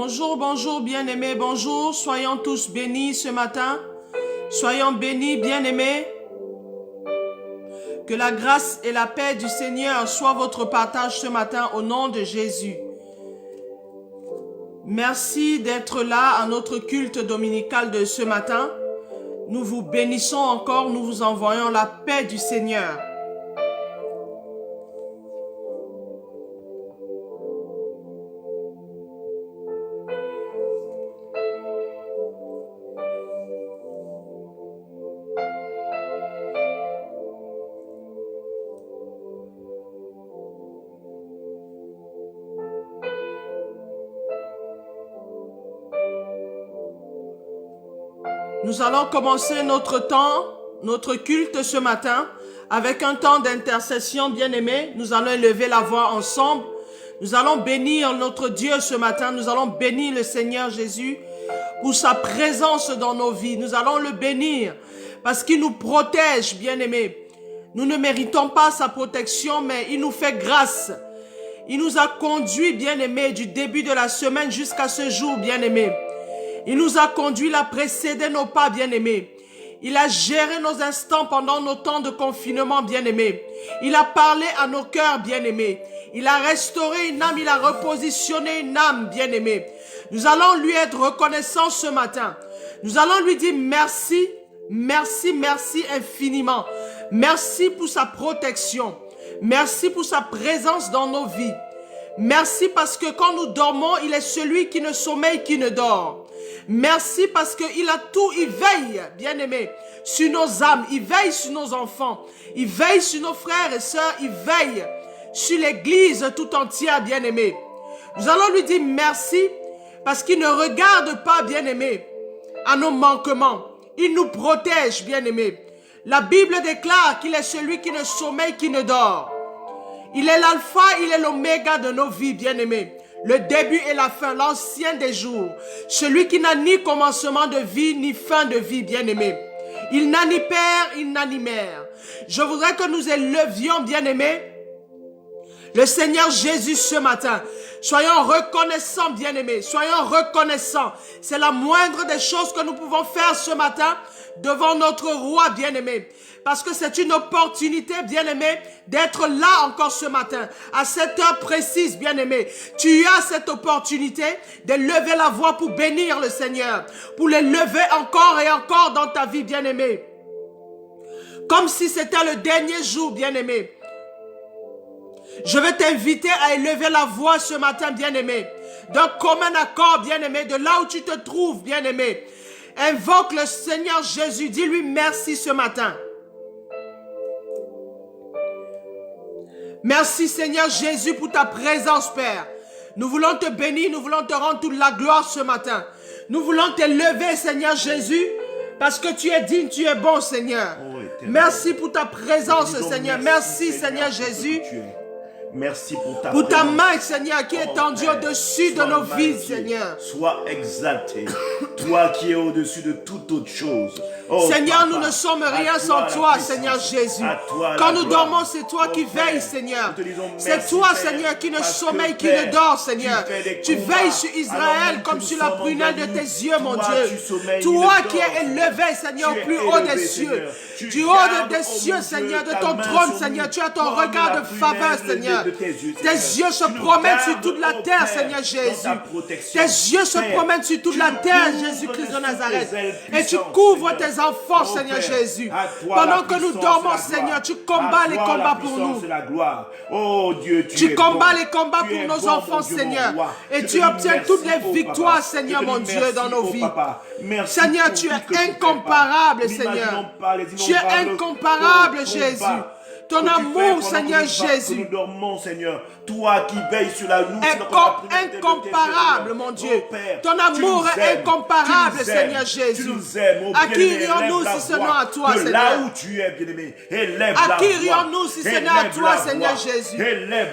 Bonjour, bonjour bien-aimés, bonjour. Soyons tous bénis ce matin. Soyons bénis bien-aimés. Que la grâce et la paix du Seigneur soient votre partage ce matin au nom de Jésus. Merci d'être là à notre culte dominical de ce matin. Nous vous bénissons encore, nous vous envoyons la paix du Seigneur. Nous allons commencer notre temps, notre culte ce matin avec un temps d'intercession bien-aimé. Nous allons élever la voix ensemble. Nous allons bénir notre Dieu ce matin. Nous allons bénir le Seigneur Jésus pour sa présence dans nos vies. Nous allons le bénir parce qu'il nous protège, bien-aimé. Nous ne méritons pas sa protection, mais il nous fait grâce. Il nous a conduits, bien-aimé, du début de la semaine jusqu'à ce jour, bien-aimé. Il nous a conduits, il a précédé nos pas, bien-aimés. Il a géré nos instants pendant nos temps de confinement, bien-aimés. Il a parlé à nos cœurs, bien-aimés. Il a restauré une âme, il a repositionné une âme, bien-aimée. Nous allons lui être reconnaissants ce matin. Nous allons lui dire merci, merci, merci infiniment. Merci pour sa protection. Merci pour sa présence dans nos vies. Merci parce que quand nous dormons, il est celui qui ne sommeille, qui ne dort. Merci parce qu'il a tout, il veille, bien-aimé, sur nos âmes, il veille sur nos enfants, il veille sur nos frères et sœurs, il veille sur l'église tout entière, bien-aimé. Nous allons lui dire merci parce qu'il ne regarde pas, bien-aimé, à nos manquements. Il nous protège, bien-aimé. La Bible déclare qu'il est celui qui ne sommeille, qui ne dort. Il est l'alpha, il est l'oméga de nos vies, bien-aimés. Le début et la fin, l'ancien des jours. Celui qui n'a ni commencement de vie, ni fin de vie, bien-aimé. Il n'a ni père, il n'a ni mère. Je voudrais que nous élevions, bien-aimés, le Seigneur Jésus ce matin. Soyons reconnaissants, bien-aimés. Soyons reconnaissants. C'est la moindre des choses que nous pouvons faire ce matin devant notre roi, bien-aimé. Parce que c'est une opportunité, bien-aimé, d'être là encore ce matin, à cette heure précise, bien-aimé. Tu as cette opportunité de lever la voix pour bénir le Seigneur, pour le lever encore et encore dans ta vie, bien-aimé. Comme si c'était le dernier jour, bien-aimé. Je vais t'inviter à élever la voix ce matin, bien-aimé, d'un commun accord, bien-aimé, de là où tu te trouves, bien-aimé. Invoque le Seigneur Jésus, dis-lui merci ce matin. Merci Seigneur Jésus pour ta présence, Père. Nous voulons te bénir, nous voulons te rendre toute la gloire ce matin. Nous voulons te lever, Seigneur Jésus, parce que tu es digne, tu es bon, Seigneur. Merci pour ta présence, Seigneur. Merci, Seigneur Jésus. Merci pour ta main, Seigneur, qui est tendue au-dessus de nos vies, Seigneur. Sois exalté, toi qui es au-dessus de toute autre chose. Oh, Seigneur, Papa, nous ne sommes rien sans toi, Seigneur Jésus. Quand nous dormons, c'est toi qui veilles, Seigneur. C'est toi, Seigneur, qui ne sommeille, qui ne dort, Seigneur. Tu veilles sur Israël comme sur la prunelle de tes yeux, mon Dieu. Toi qui es élevé, Seigneur, au plus haut des cieux. Du haut des cieux, Seigneur, de ton trône, Seigneur, tu as ton regard de faveur, Seigneur. Tes yeux se promènent sur toute la terre, Seigneur Jésus. Tes yeux se promènent sur toute la terre, Jésus-Christ de Nazareth. Et tu couvres tes enfants, Seigneur Jésus. Pendant que nous dormons, Seigneur, tu combats les combats pour nous. Tu combats les combats pour nos enfants, Seigneur. Et tu obtiens toutes les victoires, Seigneur, mon Dieu, dans nos vies. Seigneur, tu es incomparable, Seigneur. Tu es incomparable, Jésus. Ton amour, Seigneur Jésus, nous dormons, Seigneur. Toi qui veilles sur la nous, incomparable, mon Dieu. Ton amour est incomparable, Seigneur Jésus. À qui irions-nous si ce n'est à toi, Seigneur? Là où tu es, bien-aimé, élève à qui irions-nous si ce n'est à toi, Seigneur Jésus?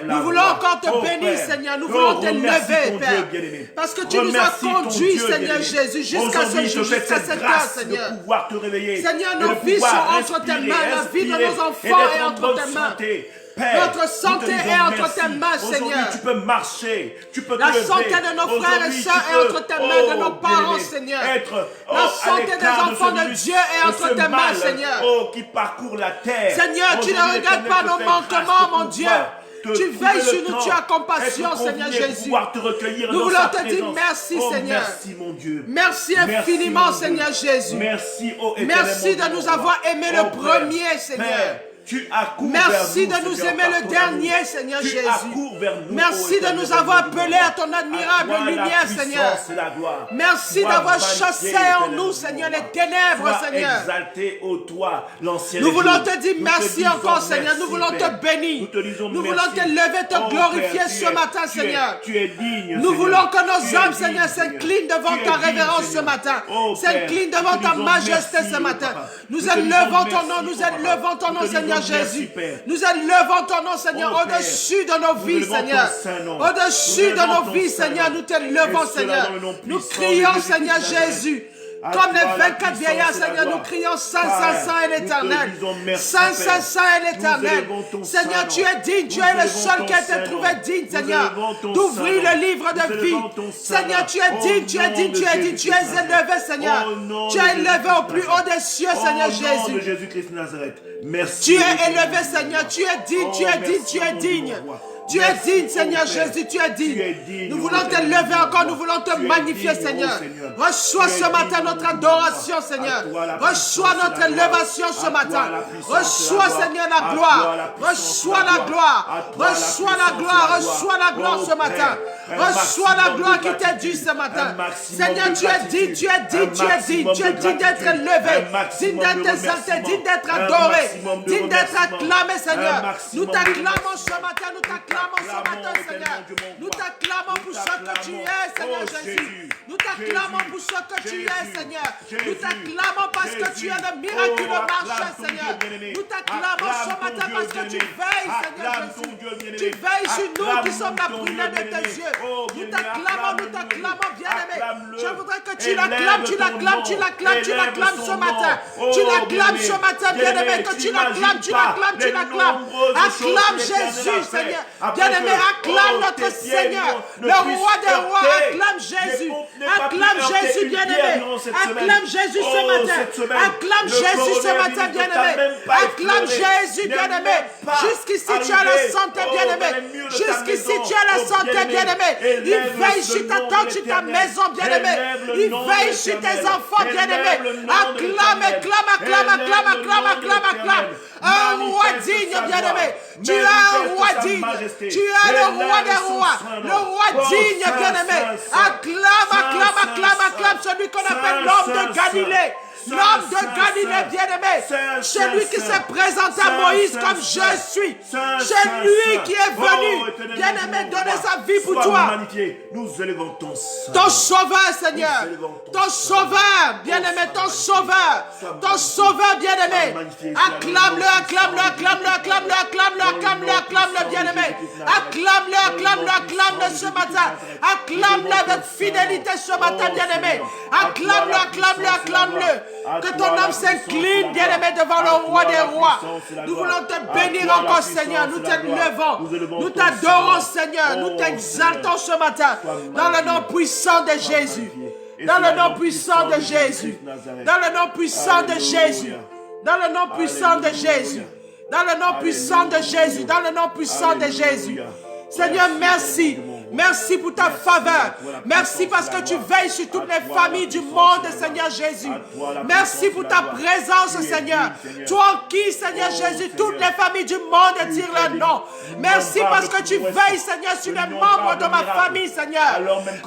Nous voulons encore te bénir, Seigneur. Nous voulons te lever, Père. Parce que tu nous as conduits, Seigneur Jésus, jusqu'à ce jour, jusqu'à cette heure, Seigneur. Seigneur, nos vies sont entre tes mains, la vie de nos enfants est entre entre tes mains. Père, notre santé est entre tes mains, Seigneur. Tu peux marcher, tu peux te La lever. santé de nos frères et sœurs est entre tes mains, de nos parents, Seigneur. La santé des enfants de Dieu est entre tes mains, Seigneur. Qui parcourt la terre. Seigneur, tu ne regardes pas nos manquements, mon Dieu. Tu veilles sur nous, tu as compassion, Seigneur Jésus. Nous voulons te dire merci, Seigneur. Merci, mon Dieu. Merci infiniment, Seigneur Jésus. Merci, merci de nous avoir aimé le premier, Seigneur. Merci de nous aimer le dernier, Seigneur Jésus. Merci de nous avoir appelés à ton admirable lumière, Seigneur. Merci d'avoir chassé en nous, Seigneur, les ténèbres, Seigneur. Nous voulons te dire merci encore, Seigneur. Nous voulons te bénir. Nous voulons te lever, te glorifier ce matin, Seigneur. Nous voulons que nos âmes, Seigneur, s'inclinent devant ta révérence ce matin. S'inclinent devant ta majesté ce matin. Nous élevons ton nom, nous élevons ton nom, Seigneur Jésus. Nous élevons ton nom, Seigneur, au-dessus de nos vies, Seigneur. Au-dessus de nos vies, Seigneur, nous t'élevons, Seigneur. Nous crions, Seigneur Jésus. Comme les 24 vieillards, Seigneur, nous crions Saint, Saint, Saint est l'Éternel. Saint, Saint, Saint est l'Éternel. Seigneur, tu es digne, tu es le seul qui a été trouvé digne, Seigneur, d'ouvrir le livre de vie. Seigneur, tu es digne, tu es digne, tu es digne, tu es élevé, Seigneur. Tu es élevé au plus haut des cieux, Seigneur Jésus. Tu es élevé, Seigneur, tu es digne, tu es digne, tu es digne. Tu es digne, Seigneur Jésus, tu es digne. Nous voulons te lever encore, nous voulons te magnifier, Seigneur. Reçois ce matin notre adoration, Seigneur. Reçois notre élévation ce matin. Reçois, Seigneur, la gloire. Reçois la gloire. Reçois la gloire. Reçois la gloire ce matin. Reçois la gloire qui t'est due ce matin. Seigneur, tu es digne, tu es digne, tu es digne. Tu es digne d'être élevé, digne d'être exalté, digne d'être adoré, digne d'être acclamé, Seigneur. Nous t'acclamons ce matin, nous t'acclamons ce matin, Seigneur. Nous t'acclamons pour ce que tu es, Seigneur Jésus. Nous t'acclamons pour ce que tu es, Seigneur. Nous t'acclamons parce que tu es le miraculeux marcheur, Seigneur. Nous t'acclamons ce matin parce que tu veilles, Seigneur Jésus. Tu veilles sur nous qui sommes la brûlure de tes yeux. Nous t'acclamons, bien-aimé. Je voudrais que tu l'acclames, tu l'acclames, tu l'acclames, tu l'acclames ce matin. Tu l'acclames ce matin, bien-aimé, que tu l'acclames, tu l'acclames, tu l'acclames. Acclame Jésus, Seigneur. Bien-aimé, acclame notre Seigneur, le roi des rois. Acclame Jésus. Acclame Jésus, bien-aimé. Acclame Jésus ce matin. Acclame Jésus ce matin, bien-aimé. Acclame Jésus, bien-aimé. Jusqu'ici, tu as la santé, bien-aimé. Jusqu'ici, tu as la santé, bien-aimé. Il veille sur ta tente, sur ta maison, bien-aimé. Il veille sur tes enfants, bien-aimé. Acclame, acclame, acclame, acclame, acclame, acclame, acclame. Un roi digne, bien-aimé. Tu es un roi digne. Tu es le roi des rois. Le roi digne, bien-aimé. Acclame, acclame, acclame, acclame celui qu'on appelle l'homme de Galilée. L'homme de Galilée, bien-aimé, celui qui s'est présenté à Moïse comme je suis. C'est lui qui est venu, bien-aimé, donner sa vie pour toi. Ton sauveur, Seigneur. Ton sauveur, bien-aimé, ton sauveur. Ton sauveur, bien-aimé. Acclame-le, acclame-le, acclame-le, acclame-le, acclame-le, acclame-le, acclame-le, bien-aimé. Acclame-le, acclame-le, acclame-le ce matin. Acclame-le avec fidélité ce matin, bien-aimé. Acclame-le, acclame-le, acclame-le. Que ton âme s'incline, bien-aimé, devant le roi des rois. Nous voulons te bénir encore, Seigneur. Nous t'élevons. Nous t'adorons, Seigneur. Nous t'exaltons ce matin. Dans le nom puissant de Jésus. Dans le nom puissant de Jésus. Dans le nom puissant de Jésus. Dans le nom puissant de Jésus. Dans le nom puissant de Jésus. Dans le nom puissant de Jésus. Seigneur, merci. Merci pour ta faveur. Merci parce que tu veilles sur toutes les familles du monde, Seigneur Jésus. Merci pour ta présence, Seigneur. Toi en qui, Seigneur Jésus, toutes les familles du monde tirent leur nom. Merci parce que tu veilles, Seigneur, sur les membres de ma famille, Seigneur.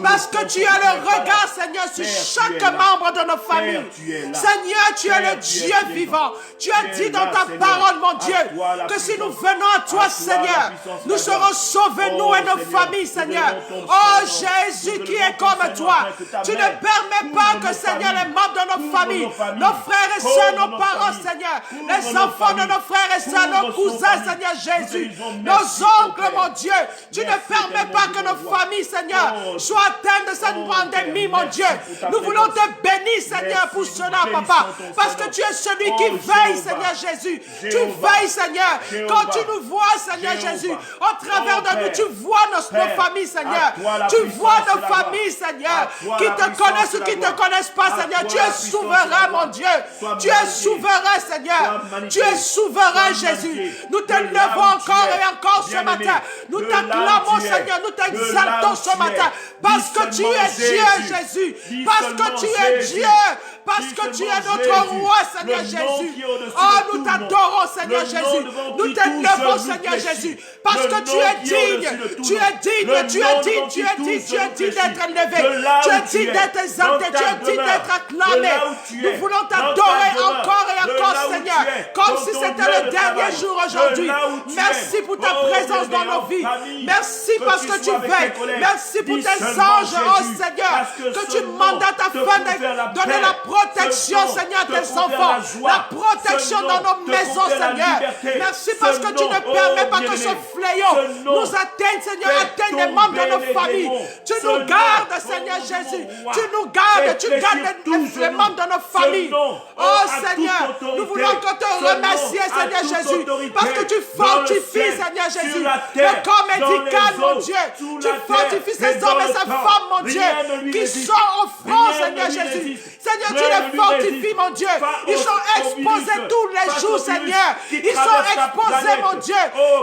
Parce que tu as le regard, Seigneur, sur chaque membre de nos familles. Seigneur, tu es le Dieu vivant. Tu as dit dans ta parole, mon Dieu, que si nous venons à toi, Seigneur, nous serons sauvés, nous et nos familles, Seigneur. Seigneur. Oh Jésus qui est comme toi. Tu ne permets pas que, Seigneur, les membres de nos familles, nos frères et sœurs, nos parents, Seigneur, les enfants de nos frères et sœurs, nos cousins, Seigneur Jésus, nos oncles, mon Dieu, tu ne permets pas que nos familles, Seigneur, soient atteintes de cette pandémie, mon Dieu. Nous voulons te bénir, Seigneur, pour cela, Papa, parce que tu es celui qui veille, Seigneur Jésus. Tu veilles, Seigneur. Quand tu nous vois, Seigneur Jésus, au travers de nous, tu vois nos familles, Seigneur. Tu vois nos familles, Seigneur, qui te connaissent ou qui ne te connaissent pas, Seigneur. Tu es souverain, mon Dieu. Tu es souverain, Seigneur. Tu es souverain, Jésus. Nous te levons encore et encore ce matin. Nous t'acclamons, Seigneur. Nous t'exaltons ce matin. Parce que tu es Dieu, Jésus. Parce que tu es Dieu. Parce que tu es notre roi, Seigneur Jésus. Oh, nous t'adorons, Seigneur Jésus. Nous t'élevons, Seigneur Jésus. Parce que tu es digne. Tu es digne, tu es digne, tu es digne, tu es digne d'être élevé. Tu es digne d'être exalté, tu es digne d'être acclamé. Nous voulons t'adorer encore et encore, Seigneur. Comme si c'était le dernier jour aujourd'hui. Merci pour ta présence dans nos vies. Merci parce que tu veilles. Merci pour tes anges, oh Seigneur. Que tu mandates afin de donner la protection, Seigneur, à tes enfants. La protection dans nos maisons, Seigneur. Merci parce que tu ne permets pas que ce fléau nous atteigne, Seigneur, atteigne les membres de nos familles. Tu nous gardes, Seigneur Jésus. Tu nous gardes, tu gardes les membres de nos familles. Oh Seigneur, nous voulons te remercier, Seigneur Jésus, parce que tu fortifies, Seigneur Jésus, le corps médical, mon Dieu. Tu fortifies ces hommes et ces femmes, mon Dieu, qui sont au front, Seigneur Jésus. Seigneur, tu les fortifies, mon Dieu. Ils sont exposés tous les jours, Seigneur. Ils sont exposés, mon Dieu.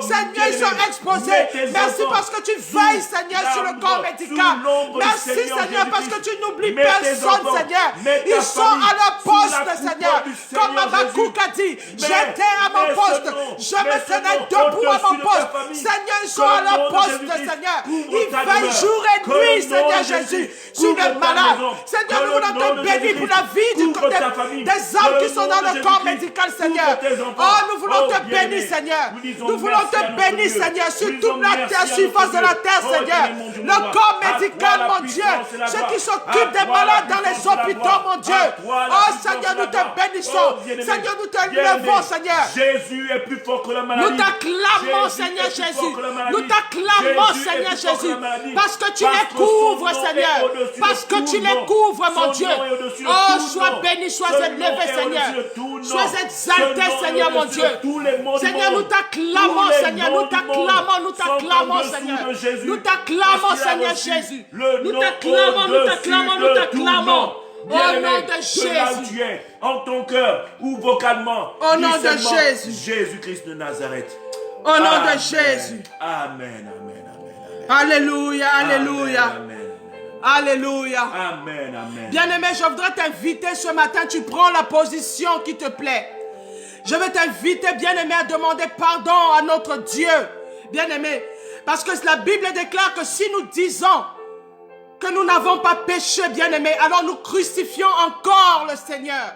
Seigneur, ils sont exposés. Merci parce que tu veilles, Seigneur, sur le corps médical. Merci, Seigneur, parce que tu n'oublies personne, Seigneur. Ils sont à leur poste, Seigneur. Comme Habakkuk a dit, j'étais à mon poste. Je me tenais debout à mon poste. Seigneur, ils sont à leur poste, Seigneur. Ils veillent jour et nuit, Seigneur Jésus, sur les malades. Seigneur, nous voulons te bénir pour la vie des hommes qui sont dans le corps médical, Seigneur. Oh, nous voulons te bénir, Seigneur. Nous voulons te bénir, Seigneur, sur toute la terre, surface de la terre, Seigneur. Le corps médical, mon Dieu. Ceux qui s'occupent des malades dans les hôpitaux, mon Dieu. Oh, Seigneur, nous te bénissons. Seigneur, nous te levons, Seigneur. Jésus est plus fort que la maladie. Nous t'acclamons, Seigneur Jésus. Nous t'acclamons, Seigneur Jésus. Parce que tu les couvres, Seigneur. Parce que tu les couvres, mon Dieu. Oh, sois béni, sois élevé, Seigneur. Sois exalté, Seigneur, mon Dieu. Seigneur, nous t'acclamons, Seigneur. Nous t'acclamons, nous t'acclamons, Seigneur. Nous t'acclamons, Seigneur Jésus. Nous t'acclamons, nous t'acclamons, nous t'acclamons. Au nom de Jésus. En ton cœur ou vocalement. Au nom de Jésus. Jésus-Christ de Nazareth. Au nom de Jésus. Amen, amen, amen. Alléluia, alléluia. Amen. Alléluia. Amen, amen. Bien-aimé, je voudrais t'inviter ce matin. Tu prends la position qui te plaît. Je vais t'inviter, bien-aimé, à demander pardon à notre Dieu. Bien-aimé, parce que la Bible déclare que si nous disons que nous n'avons pas péché, bien-aimé, alors nous crucifions encore le Seigneur.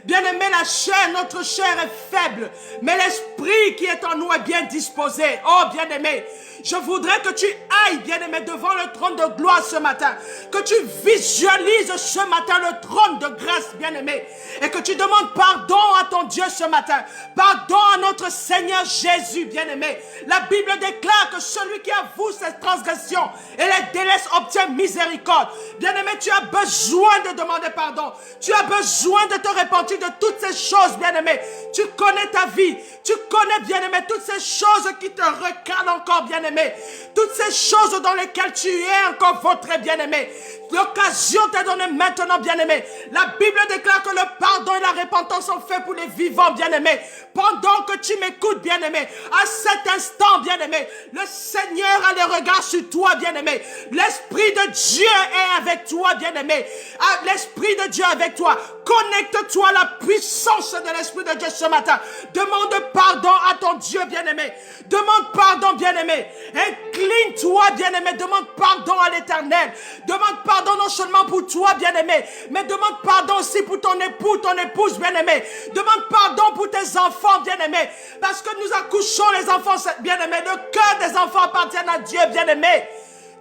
Bien-aimé, la chair, notre chair est faible, mais l'esprit qui est en nous est bien disposé. Oh, bien-aimé, je voudrais que tu ailles, bien-aimé, devant le trône de gloire ce matin, que tu visualises ce matin le trône de grâce, bien-aimé, et que tu demandes pardon à ton Dieu ce matin, pardon à notre Seigneur Jésus, bien-aimé. La Bible déclare que celui qui avoue ses transgressions et les délaisse obtient miséricorde. Bien-aimé, tu as besoin de demander pardon, tu as besoin de te repentir de toutes ces choses, bien-aimé. Tu connais ta vie, tu connais, bien-aimé, toutes ces choses qui te recalent encore, bien-aimé. Toutes ces choses dans lesquelles tu es encore vautré, bien-aimé. L'occasion t'est donnée maintenant, bien-aimé. La Bible déclare que le pardon et la repentance sont faits pour les vivants, bien-aimé. Pendant que tu m'écoutes, bien-aimé, à cet instant, bien-aimé, le Seigneur a les regards sur toi, bien-aimé. L'Esprit de Dieu est avec toi, bien-aimé. L'Esprit de Dieu est avec toi. Connecte-toi à la puissance de l'Esprit de Dieu ce matin. Demande pardon à ton Dieu, bien-aimé. Demande pardon, bien-aimé. Incline-toi, bien-aimé. Demande pardon à l'Éternel. Demande pardon non seulement pour toi, bien-aimé, mais demande pardon aussi pour ton époux, ton épouse, bien-aimé. Demande pardon pour tes enfants, bien-aimé. Parce que nous accouchons les enfants, bien-aimé. Le cœur des enfants appartient à Dieu, bien-aimé.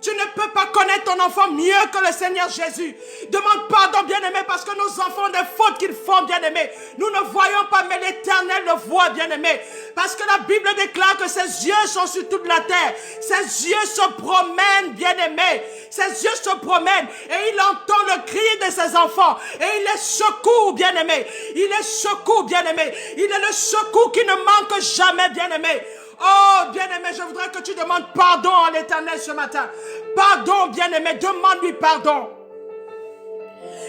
Tu ne peux pas connaître ton enfant mieux que le Seigneur Jésus. Demande pardon, bien-aimé, parce que nos enfants ont des fautes qu'ils font, bien-aimé. Nous ne voyons pas, mais l'Éternel le voit, bien-aimé. Parce que la Bible déclare que ses yeux sont sur toute la terre. Ses yeux se promènent, bien-aimé. Ses yeux se promènent et il entend le cri de ses enfants. Et il les secoue, bien-aimé. Il les secoue, bien-aimé. Il est le secours qui ne manque jamais, bien-aimé. Oh, bien-aimé, je voudrais que tu demandes pardon à l'Éternel ce matin. Pardon, bien-aimé, demande-lui pardon.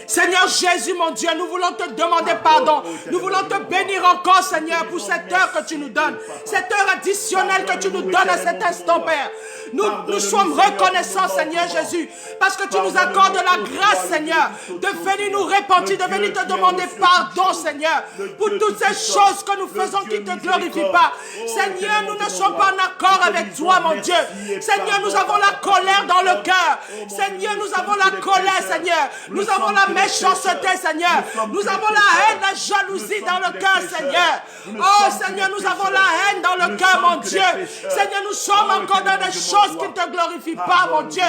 Seigneur Jésus, mon Dieu, nous voulons te demander pardon. Nous voulons te bénir encore, Seigneur, pour cette heure que tu nous donnes. Cette heure additionnelle que tu nous donnes à cet instant, Père. Nous sommes reconnaissants, Seigneur Jésus, parce que tu nous accordes la grâce, Seigneur, de venir nous repentir, de venir te demander pardon, Seigneur, pour toutes ces choses que nous faisons qui ne te glorifient pas. Seigneur, nous ne sommes pas en accord avec toi, mon Dieu. Seigneur, nous avons la colère dans le cœur. Seigneur, nous avons la colère, Seigneur. Nous avons la méchanceté, Seigneur. Nous avons la haine, la jalousie dans le cœur, Seigneur. Oh, Seigneur, nous avons la haine dans le cœur, mon Dieu. Seigneur, nous sommes encore dans des choses qui ne te glorifient pas, mon Dieu.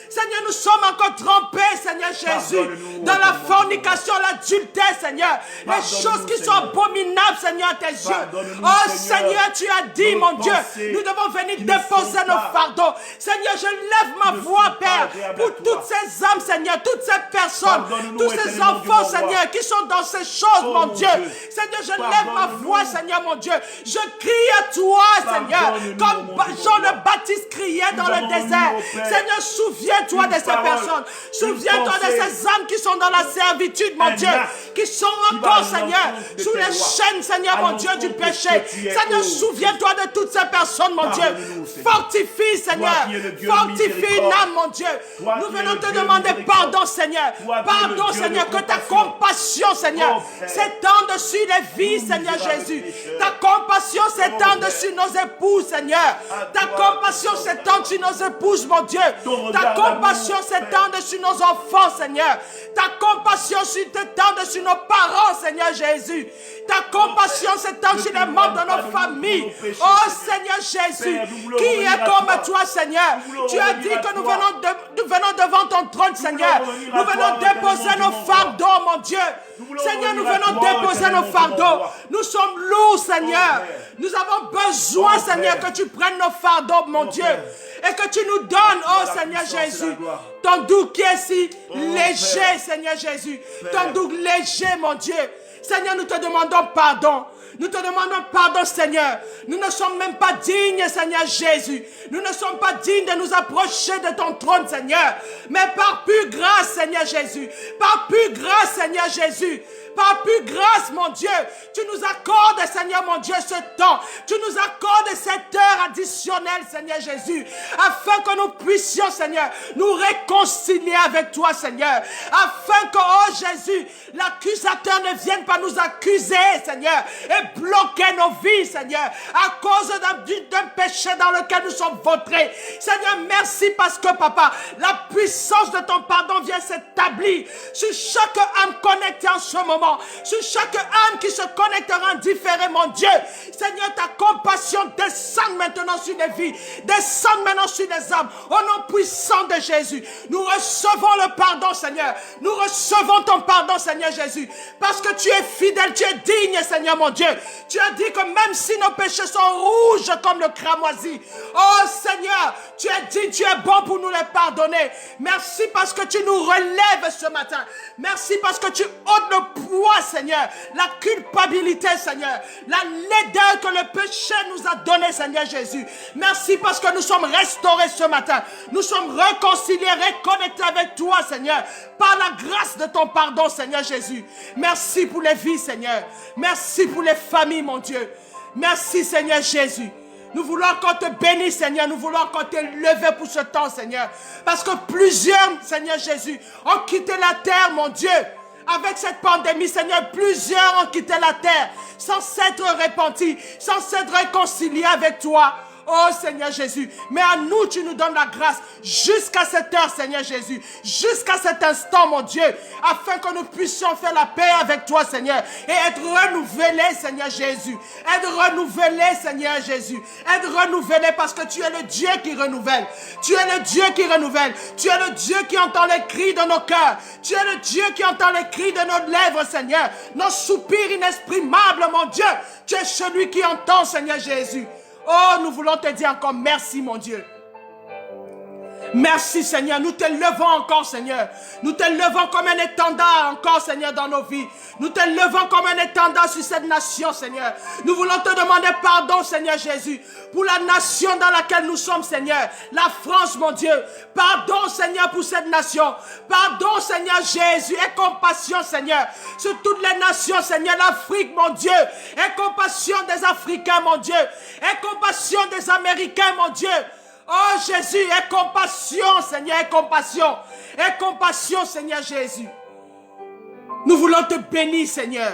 Seigneur, nous sommes encore trompés, Seigneur Jésus, dans la fornication, l'adultère, Seigneur. Les choses qui sont abominables, Seigneur, à tes yeux. Oh, Seigneur, tu as dit, mon Dieu, nous devons venir déposer nos fardeaux. Seigneur, je lève ma voix, Père, pour toutes ces âmes, Seigneur, toutes ces personnes, tous ces enfants, Seigneur, qui sont dans ces choses, mon Dieu. Seigneur, je lève ma voix, Seigneur, mon Dieu. Je crie à toi, Seigneur, comme Jean le Baptiste criait dans le désert. Seigneur, souviens-toi de ces personnes. Souviens-toi de ces âmes qui sont dans la servitude, mon Dieu, qui sont encore, Seigneur, sous les chaînes, Seigneur, mon Dieu, du péché. Seigneur, souviens-toi de toutes ces personnes, mon Dieu. Fortifie, Seigneur. Fortifie une âme, mon Dieu. Nous venons te demander pardon, Seigneur. Pardon, Seigneur, que ta compassion, Seigneur, s'étende dessus les vies, Seigneur Jésus. Ta compassion s'étende sur nos épouses, Seigneur. Ta compassion s'étend sur nos épouses, mon Dieu. Ta compassion s'étend sur nos enfants, Seigneur. Ta compassion s'étend sur nos parents, Seigneur Jésus. Ta compassion s'étend sur les membres de nos familles. Oh Seigneur Jésus, qui est comme toi, Seigneur? Tu as dit que nous venons devant ton trône, Seigneur. Nous venons déposer nos fardeaux, mon Dieu. Seigneur, nous venons déposer nos fardeaux. Nous sommes lourds, Seigneur. Nous avons besoin, Seigneur, que tu prennes nos fardeaux, mon Dieu. Et que tu nous donnes, oh Seigneur Jésus, ton doux qui est si léger, Seigneur Jésus. Ton doux léger, mon Dieu. Seigneur, nous te demandons pardon. Nous te demandons pardon, Seigneur. Nous ne sommes même pas dignes, Seigneur Jésus. Nous ne sommes pas dignes de nous approcher de ton trône, Seigneur. Mais par pure grâce, Seigneur Jésus. Par pure grâce, Seigneur Jésus. Par pure grâce, mon Dieu, tu nous accordes, Seigneur, mon Dieu, ce temps. Tu nous accordes cette heure additionnelle, Seigneur Jésus, afin que nous puissions, Seigneur, nous réconcilier avec toi, Seigneur. Afin que, oh Jésus, l'accusateur ne vienne pas nous accuser, Seigneur, et bloquer nos vies, Seigneur, à cause d'un péché dans lequel nous sommes vautrés. Seigneur, merci parce que, Papa, la puissance de ton pardon vient s'établir sur chaque âme connectée en ce moment. Sur chaque âme qui se connectera en différé, mon Dieu. Seigneur, ta compassion descend maintenant sur les vies. Descend maintenant sur les âmes. Au nom puissant de Jésus. Nous recevons le pardon, Seigneur. Nous recevons ton pardon, Seigneur Jésus. Parce que tu es fidèle, tu es digne, Seigneur mon Dieu. Tu as dit que même si nos péchés sont rouges comme le cramoisi, oh Seigneur, tu es digne, tu es bon pour nous les pardonner. Merci parce que tu nous relèves ce matin. Merci parce que tu ôtes le poids, Seigneur, la culpabilité, Seigneur, la laideur que le péché nous a donné, Seigneur Jésus. Merci parce que nous sommes restaurés ce matin. Nous sommes réconciliés, reconnectés avec toi, Seigneur, par la grâce de ton pardon, Seigneur Jésus. Merci pour les vies, Seigneur. Merci pour les familles, mon Dieu. Merci, Seigneur Jésus. Nous voulons encore te bénir, Seigneur. Nous voulons encore te lever pour ce temps, Seigneur. Parce que plusieurs, Seigneur Jésus, ont quitté la terre, mon Dieu. Avec cette pandémie, Seigneur, plusieurs ont quitté la terre sans s'être repentis, sans s'être réconciliés avec toi. Oh Seigneur Jésus, mais à nous, tu nous donnes la grâce jusqu'à cette heure, Seigneur Jésus, jusqu'à cet instant, mon Dieu, afin que nous puissions faire la paix avec toi, Seigneur, et être renouvelés, Seigneur Jésus. Être renouvelés, Seigneur Jésus. Être renouvelés parce que tu es le Dieu qui renouvelle. Tu es le Dieu qui renouvelle. Tu es le Dieu qui entend les cris de nos cœurs. Tu es le Dieu qui entend les cris de nos lèvres, Seigneur. Nos soupirs inexprimables, mon Dieu. Tu es celui qui entend, Seigneur Jésus. Oh, nous voulons te dire encore merci, mon Dieu. Merci, Seigneur. Nous te levons encore, Seigneur. Nous te levons comme un étendard encore, Seigneur, dans nos vies. Nous te levons comme un étendard sur cette nation, Seigneur. Nous voulons te demander pardon, Seigneur Jésus, pour la nation dans laquelle nous sommes, Seigneur. La France, mon Dieu. Pardon, Seigneur, pour cette nation. Pardon, Seigneur Jésus. Aie compassion, Seigneur, sur toutes les nations, Seigneur. L'Afrique, mon Dieu. Aie compassion des Africains, mon Dieu. Aie compassion des Américains, mon Dieu. Oh Jésus, aie compassion, Seigneur, aie compassion. Aie compassion, Seigneur Jésus. Nous voulons te bénir, Seigneur.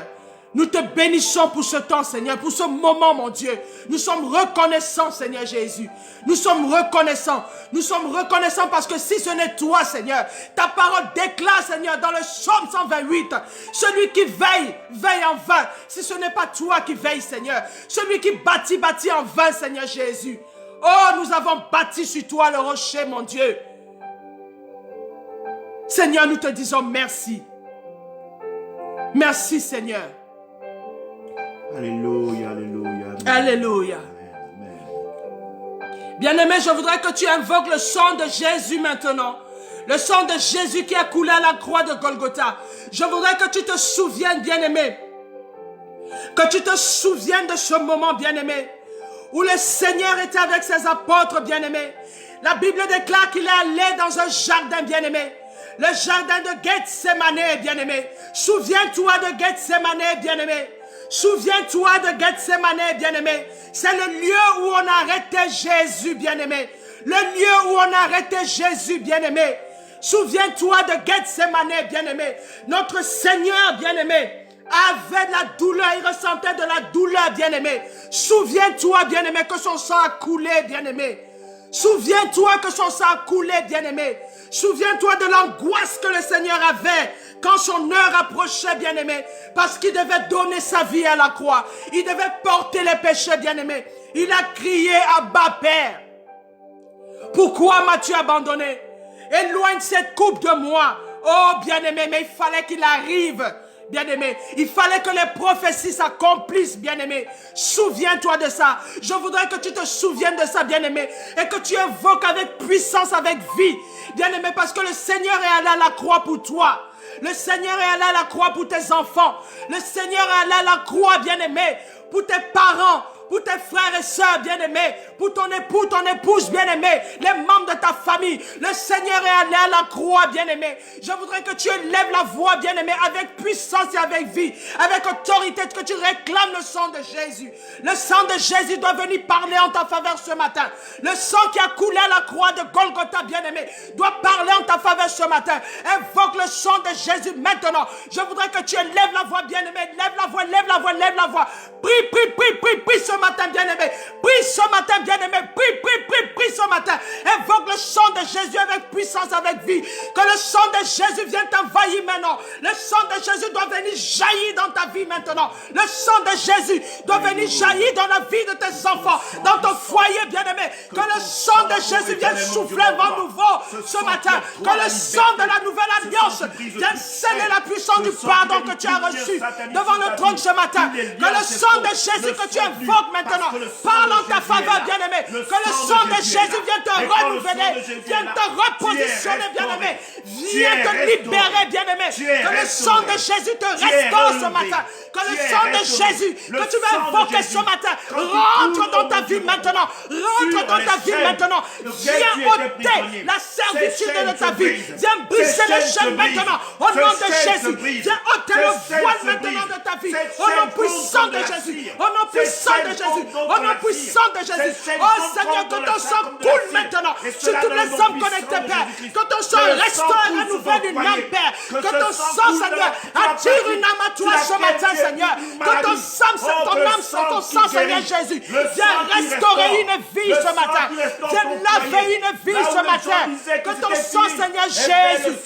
Nous te bénissons pour ce temps, Seigneur, pour ce moment, mon Dieu. Nous sommes reconnaissants, Seigneur Jésus. Nous sommes reconnaissants. Nous sommes reconnaissants parce que si ce n'est toi, Seigneur, ta parole déclare, Seigneur, dans le psaume 128, celui qui veille, veille en vain. Si ce n'est pas toi qui veille, Seigneur, celui qui bâtit, bâtit en vain, Seigneur Jésus. Oh, nous avons bâti sur toi le rocher, mon Dieu. Seigneur, nous te disons merci. Merci, Seigneur. Alléluia, alléluia. Amen. Alléluia. Bien-aimé, je voudrais que tu invoques le sang de Jésus maintenant. Le sang de Jésus qui a coulé à la croix de Golgotha. Je voudrais que tu te souviennes, bien-aimé. Que tu te souviennes de ce moment, bien-aimé, où le Seigneur était avec ses apôtres, bien-aimés. La Bible déclare qu'il est allé dans un jardin, bien-aimé. Le jardin de Gethsémane, bien-aimé. Souviens-toi de Gethsémane, bien-aimé. Souviens-toi de Gethsémane, bien-aimé. C'est le lieu où on a arrêté Jésus, bien-aimé. Le lieu où on a arrêté Jésus, bien-aimé. Souviens-toi de Gethsémane, bien-aimé. Notre Seigneur, bien-aimé, avait de la douleur, il ressentait de la douleur, bien-aimé. Souviens-toi, bien-aimé, que son sang a coulé, bien-aimé. Souviens-toi que son sang a coulé, bien-aimé. Souviens-toi de l'angoisse que le Seigneur avait quand son heure approchait, bien-aimé, parce qu'il devait donner sa vie à la croix. Il devait porter les péchés, bien-aimé. Il a crié à Abba, Père. Pourquoi m'as-tu abandonné? Éloigne cette coupe de moi. Oh, bien-aimé, mais il fallait qu'il arrive. Bien-aimé, il fallait que les prophéties s'accomplissent, bien-aimé. Souviens-toi de ça. Je voudrais que tu te souviennes de ça, bien-aimé, et que tu évoques avec puissance, avec vie, bien-aimé, parce que le Seigneur est allé à la croix pour toi. Le Seigneur est allé à la croix pour tes enfants. Le Seigneur est allé à la croix, bien-aimé, pour tes parents, pour tes frères et sœurs bien-aimés, pour ton époux, ton épouse bien-aimée, les membres de ta famille. Le Seigneur est allé à la croix, bien-aimé. Je voudrais que tu élèves la voix, bien-aimé, avec puissance et avec vie, avec autorité, que tu réclames le sang de Jésus. Le sang de Jésus doit venir parler en ta faveur ce matin. Le sang qui a coulé à la croix de Golgotha, bien-aimé, doit parler en ta faveur ce matin. Invoque le sang de Jésus maintenant. Je voudrais que tu élèves la voix, bien-aimé. Lève la voix, lève la voix, lève la voix. Prie, prie, prie, prie, prie ce matin, bien-aimé. Prie ce matin, bien-aimé. Prie, prie, prie, prie ce matin. Invoque le sang de Jésus avec puissance, avec vie. Que le sang de Jésus vienne t'envahir maintenant. Le sang de Jésus doit venir jaillir dans ta vie maintenant. Le sang de Jésus doit venir jaillir dans la vie de tes enfants, dans ton foyer, bien-aimé. Que le sang de Jésus vienne souffler un vent nouveau ce matin. Que le sang de la nouvelle alliance vienne sceller la puissance du pardon que tu as reçu devant le trône ce matin. Que le sang de Jésus que tu invoques maintenant parle en ta faveur, bien-aimé. Que le sang de Jésus vienne te renouveler, vienne te repositionner, bien-aimé. Vienne te libérer, bien-aimé. Que le sang de Jésus te restaure ce matin. Que le sang de Jésus que tu vas invoquer ce matin rentre dans ta vie maintenant. Rentre dans ta vie maintenant. Viens ôter la servitude de ta vie. Viens briser les chaînes maintenant. Au nom de Jésus. Viens ôter le voile maintenant de ta vie. Au nom puissant de Jésus. Au nom puissant de Jésus. Au nom puissant de Jésus. Oh Seigneur, que ton sang coule maintenant sur tous les hommes connectés, Père. Que ton sang restaure et renouvelle une âme, Père. Que ton sang, Seigneur, attire une âme à toi ce matin, Seigneur. Que ton sang, ton âme, ton ton sang, Seigneur Jésus, viens restaurer une vie ce matin. Viens laver une vie ce matin. Que ton sang, Seigneur Jésus,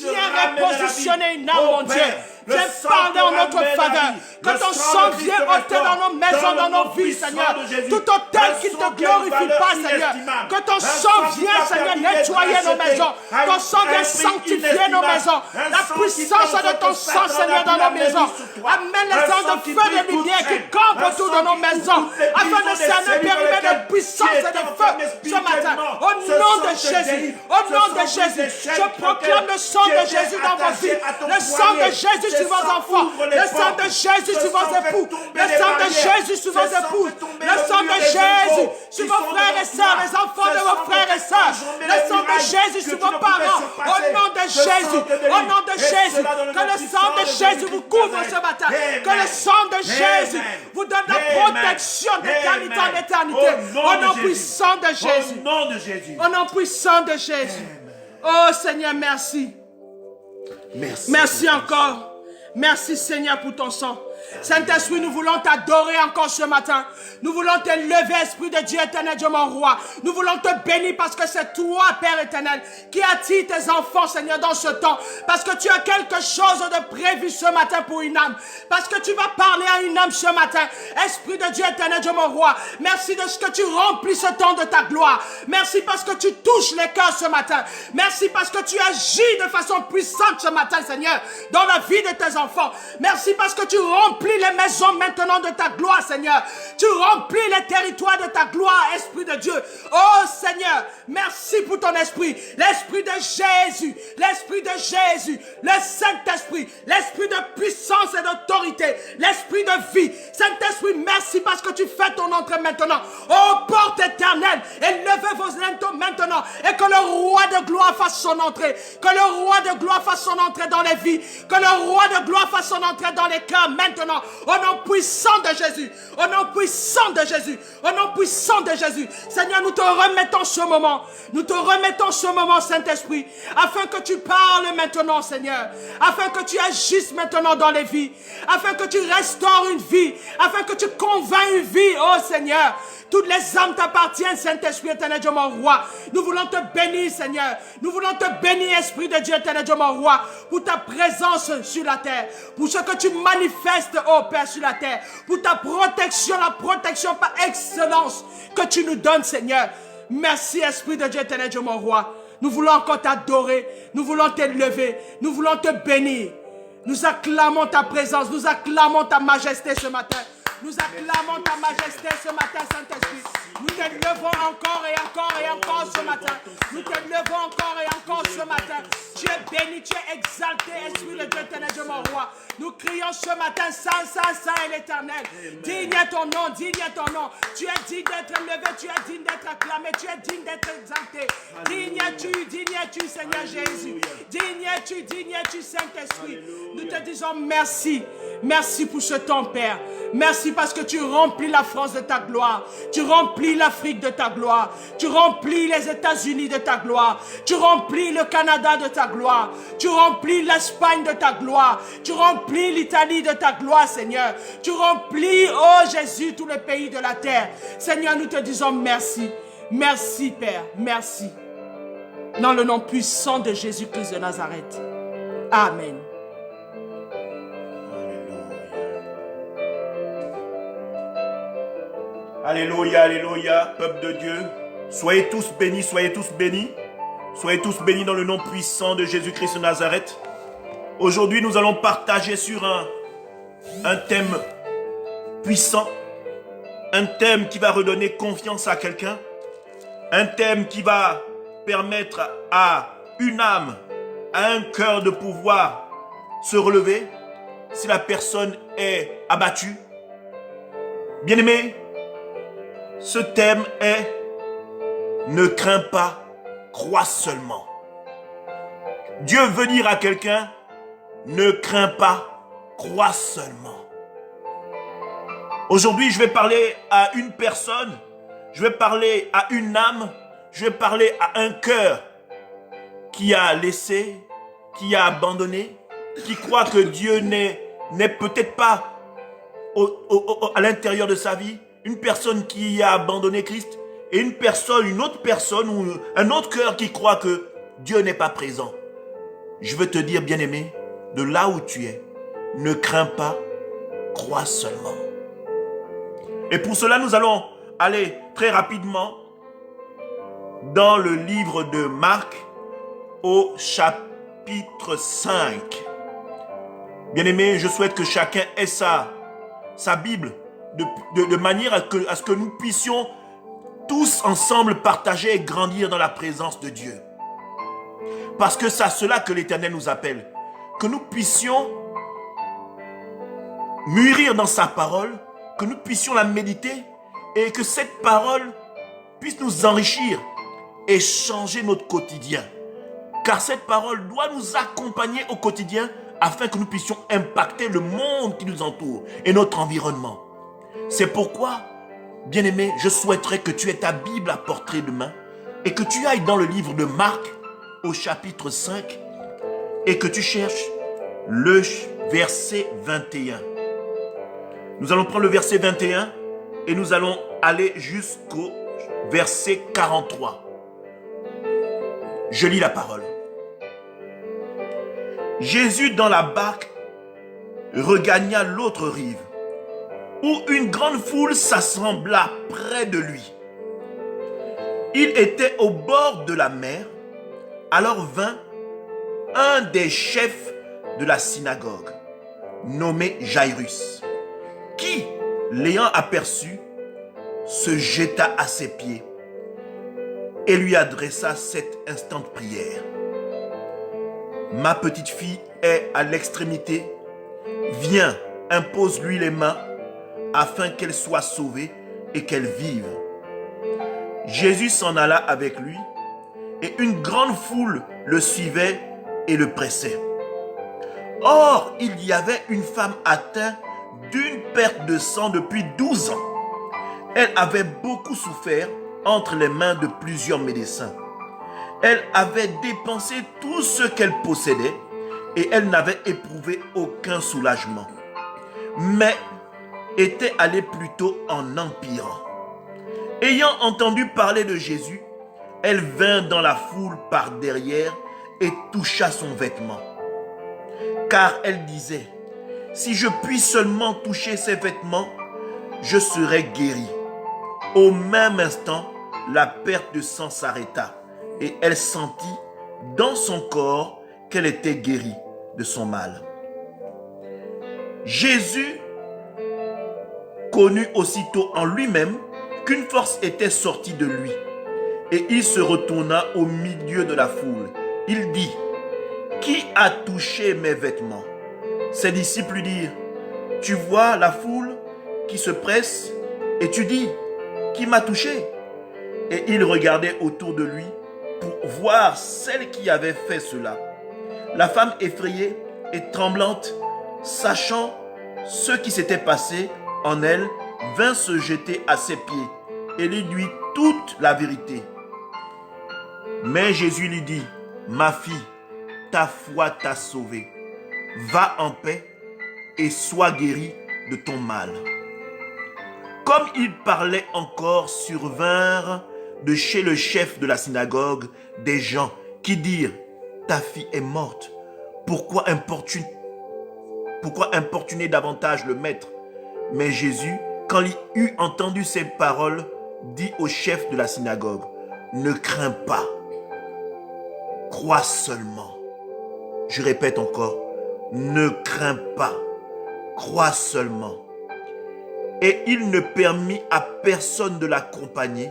viens repositionner une âme, mon Dieu. Viens parler en notre faveur. Que ton sang vienne ôter dans nos maisons, dans nos vies, Seigneur. Tout autel qui ne te glorifie pas, Seigneur. Que ton sang vienne, Seigneur, nettoyer nos maisons. Ton sang vienne sanctifier nos maisons. La puissance de ton sang, Seigneur, dans nos maisons. Amène les anges de feu et de lumière qui campent autour de nos maisons. Afin de cerner le périmètre de puissance et de feu ce matin. Au nom de Jésus. Au nom de Jésus. Je proclame le sang de Jésus dans vos vies. Le sang de Jésus sur vos enfants. Le sang de Jésus sur vos époux. Le sang de Jésus sur vos épouses. Le sang de Jésus sur vos frères et sœurs. Les enfants de vos frères et sœurs. Le sang de Jésus sur vos parents. Au nom de Jésus. Au nom de Jésus. Que le sang de Jésus vous couvre ce matin. Que le sang de Jésus vous donne la protection d'éternité en éternité. Au nom puissant de Jésus. Au nom puissant de Jésus. Oh Seigneur, merci. Merci encore. Merci Seigneur pour ton sang. Saint-Esprit, nous voulons t'adorer encore ce matin. Nous voulons te lever, Esprit de Dieu éternel, Dieu mon roi. Nous voulons te bénir parce que c'est toi, Père éternel, qui attire tes enfants, Seigneur, dans ce temps. Parce que tu as quelque chose de prévu ce matin pour une âme. Parce que tu vas parler à une âme ce matin. Esprit de Dieu éternel, Dieu mon roi. Merci de ce que tu remplis ce temps de ta gloire. Merci parce que tu touches les cœurs ce matin. Merci parce que tu agis de façon puissante ce matin, Seigneur, dans la vie de tes enfants. Merci parce que tu remplis les maisons maintenant de ta gloire, Seigneur. Tu remplis les territoires de ta gloire, Esprit de Dieu. Oh Seigneur, merci pour ton esprit. L'esprit de Jésus, l'esprit de Jésus, le Saint-Esprit, l'esprit de puissance et d'autorité, l'esprit de vie. Saint-Esprit, merci parce que tu fais ton entrée maintenant. Oh porte éternelle, élevez vos linteaux maintenant et que le roi de gloire fasse son entrée. Que le roi de gloire fasse son entrée dans les vies. Que le roi de gloire fasse son entrée dans les cœurs maintenant. Au nom puissant de Jésus. Au nom puissant de Jésus. Au nom puissant de Jésus. Seigneur, nous te remettons ce moment. Nous te remettons ce moment, Saint-Esprit, afin que tu parles maintenant, Seigneur. Afin que tu agisses maintenant dans les vies. Afin que tu restaures une vie. Afin que tu convaincs une vie, oh Seigneur. Toutes les âmes t'appartiennent, Saint-Esprit éternel Dieu mon roi. Nous voulons te bénir, Seigneur. Nous voulons te bénir, Esprit de Dieu éternel Dieu mon roi, pour ta présence sur la terre. Pour ce que tu manifestes, oh Père, sur la terre. Pour ta protection, la protection par excellence que tu nous donnes, Seigneur. Merci, Esprit de Dieu éternel Dieu mon roi. Nous voulons encore t'adorer. Nous voulons t'élever. Nous voulons te bénir. Nous acclamons ta présence. Nous acclamons ta majesté ce matin. Nous acclamons ta majesté ce matin, Saint-Esprit. Nous t'élevons encore et encore et encore ce matin. Nous t'élevons encore et encore ce matin. Tu es béni, tu es exalté, Esprit de Dieu éternel, Dieu mon roi. Nous crions ce matin, Saint, Saint, Saint est l'Éternel. Digne est ton nom, digne est ton nom. Tu es digne d'être élevé, tu es digne d'être acclamé, tu es digne d'être exalté. Digne es-tu, Seigneur Jésus. Digne es-tu, Saint-Esprit. Nous te disons merci. Merci pour ce temps, Père. Merci parce que tu remplis la France de ta gloire. Tu remplis l'Afrique de ta gloire. Tu remplis les États-Unis de ta gloire. Tu remplis le Canada de ta gloire. Tu remplis l'Espagne de ta gloire. Tu remplis l'Italie de ta gloire, Seigneur. Tu remplis, oh Jésus, tous les pays de la terre. Seigneur, nous te disons merci. Merci, Père. Merci. Dans le nom puissant de Jésus-Christ de Nazareth. Amen. Alléluia, alléluia, peuple de Dieu. Soyez tous bénis, soyez tous bénis. Soyez tous bénis dans le nom puissant de Jésus-Christ de Nazareth. Aujourd'hui, nous allons partager sur un thème puissant. Un thème qui va redonner confiance à quelqu'un. Un thème qui va permettre à une âme, à un cœur de pouvoir se relever si la personne est abattue. Bien-aimé, ce thème est « Ne crains pas, crois seulement ». Dieu veut dire à quelqu'un « Ne crains pas, crois seulement ». Aujourd'hui, je vais parler à une personne, je vais parler à une âme, je vais parler à un cœur qui a laissé, qui a abandonné, qui croit que Dieu n'est peut-être pas à l'intérieur de sa vie, une personne qui a abandonné Christ et une autre personne ou un autre cœur qui croit que Dieu n'est pas présent. Je veux te dire, bien-aimé, de là où tu es, ne crains pas, crois seulement. Et pour cela, nous allons aller très rapidement dans le livre de Marc au chapitre 5. Bien-aimé, je souhaite que chacun ait sa Bible de manière à ce que nous puissions tous ensemble partager et grandir dans la présence de Dieu. Parce que c'est à cela que l'Éternel nous appelle. Que nous puissions mûrir dans sa parole, que nous puissions la méditer et que cette parole puisse nous enrichir et changer notre quotidien. Car cette parole doit nous accompagner au quotidien afin que nous puissions impacter le monde qui nous entoure et notre environnement. C'est pourquoi, bien-aimé, je souhaiterais que tu aies ta Bible à portée de main et que tu ailles dans le livre de Marc au chapitre 5 et que tu cherches le verset 21. Nous allons prendre le verset 21 et nous allons aller jusqu'au verset 43. Je lis la parole. Jésus dans la barque regagna l'autre rive, où une grande foule s'assembla près de lui. Il était au bord de la mer, alors vint un des chefs de la synagogue, nommé Jairus, qui, l'ayant aperçu, se jeta à ses pieds et lui adressa cette instante prière. Ma petite fille est à l'extrémité. Viens, impose-lui les mains afin qu'elle soit sauvée et qu'elle vive. Jésus s'en alla avec lui et une grande foule le suivait et le pressait. Or, il y avait une femme atteinte d'une perte de sang depuis 12 ans. Elle avait beaucoup souffert entre les mains de plusieurs médecins. Elle avait dépensé tout ce qu'elle possédait et elle n'avait éprouvé aucun soulagement, mais était allée plutôt en empirant. Ayant entendu parler de Jésus, elle vint dans la foule par derrière et toucha son vêtement. Car elle disait, « Si je puis seulement toucher ses vêtements, je serai guérie. » Au même instant, la perte de sang s'arrêta et elle sentit dans son corps qu'elle était guérie de son mal. Jésus connut aussitôt en lui-même qu'une force était sortie de lui et il se retourna au milieu de la foule. Il dit, « Qui a touché mes vêtements ?» Ses disciples lui dirent, « Tu vois la foule qui se presse et tu dis, « Qui m'a touché ?» Et il regardait autour de lui pour voir celle qui avait fait cela. La femme effrayée et tremblante, sachant ce qui s'était passé en elle, vint se jeter à ses pieds et lui dit toute la vérité. Mais Jésus lui dit, « Ma fille, ta foi t'a sauvée. Va en paix et sois guérie de ton mal. » Comme il parlait encore, survinrent de chez le chef de la synagogue des gens qui dirent, « Ta fille est morte. Pourquoi importuner davantage le maître ?» Mais Jésus, quand il eut entendu ces paroles, dit au chef de la synagogue, « Ne crains pas, crois seulement. » Je répète encore, « Ne crains pas, crois seulement. » Et il ne permit à personne de l'accompagner,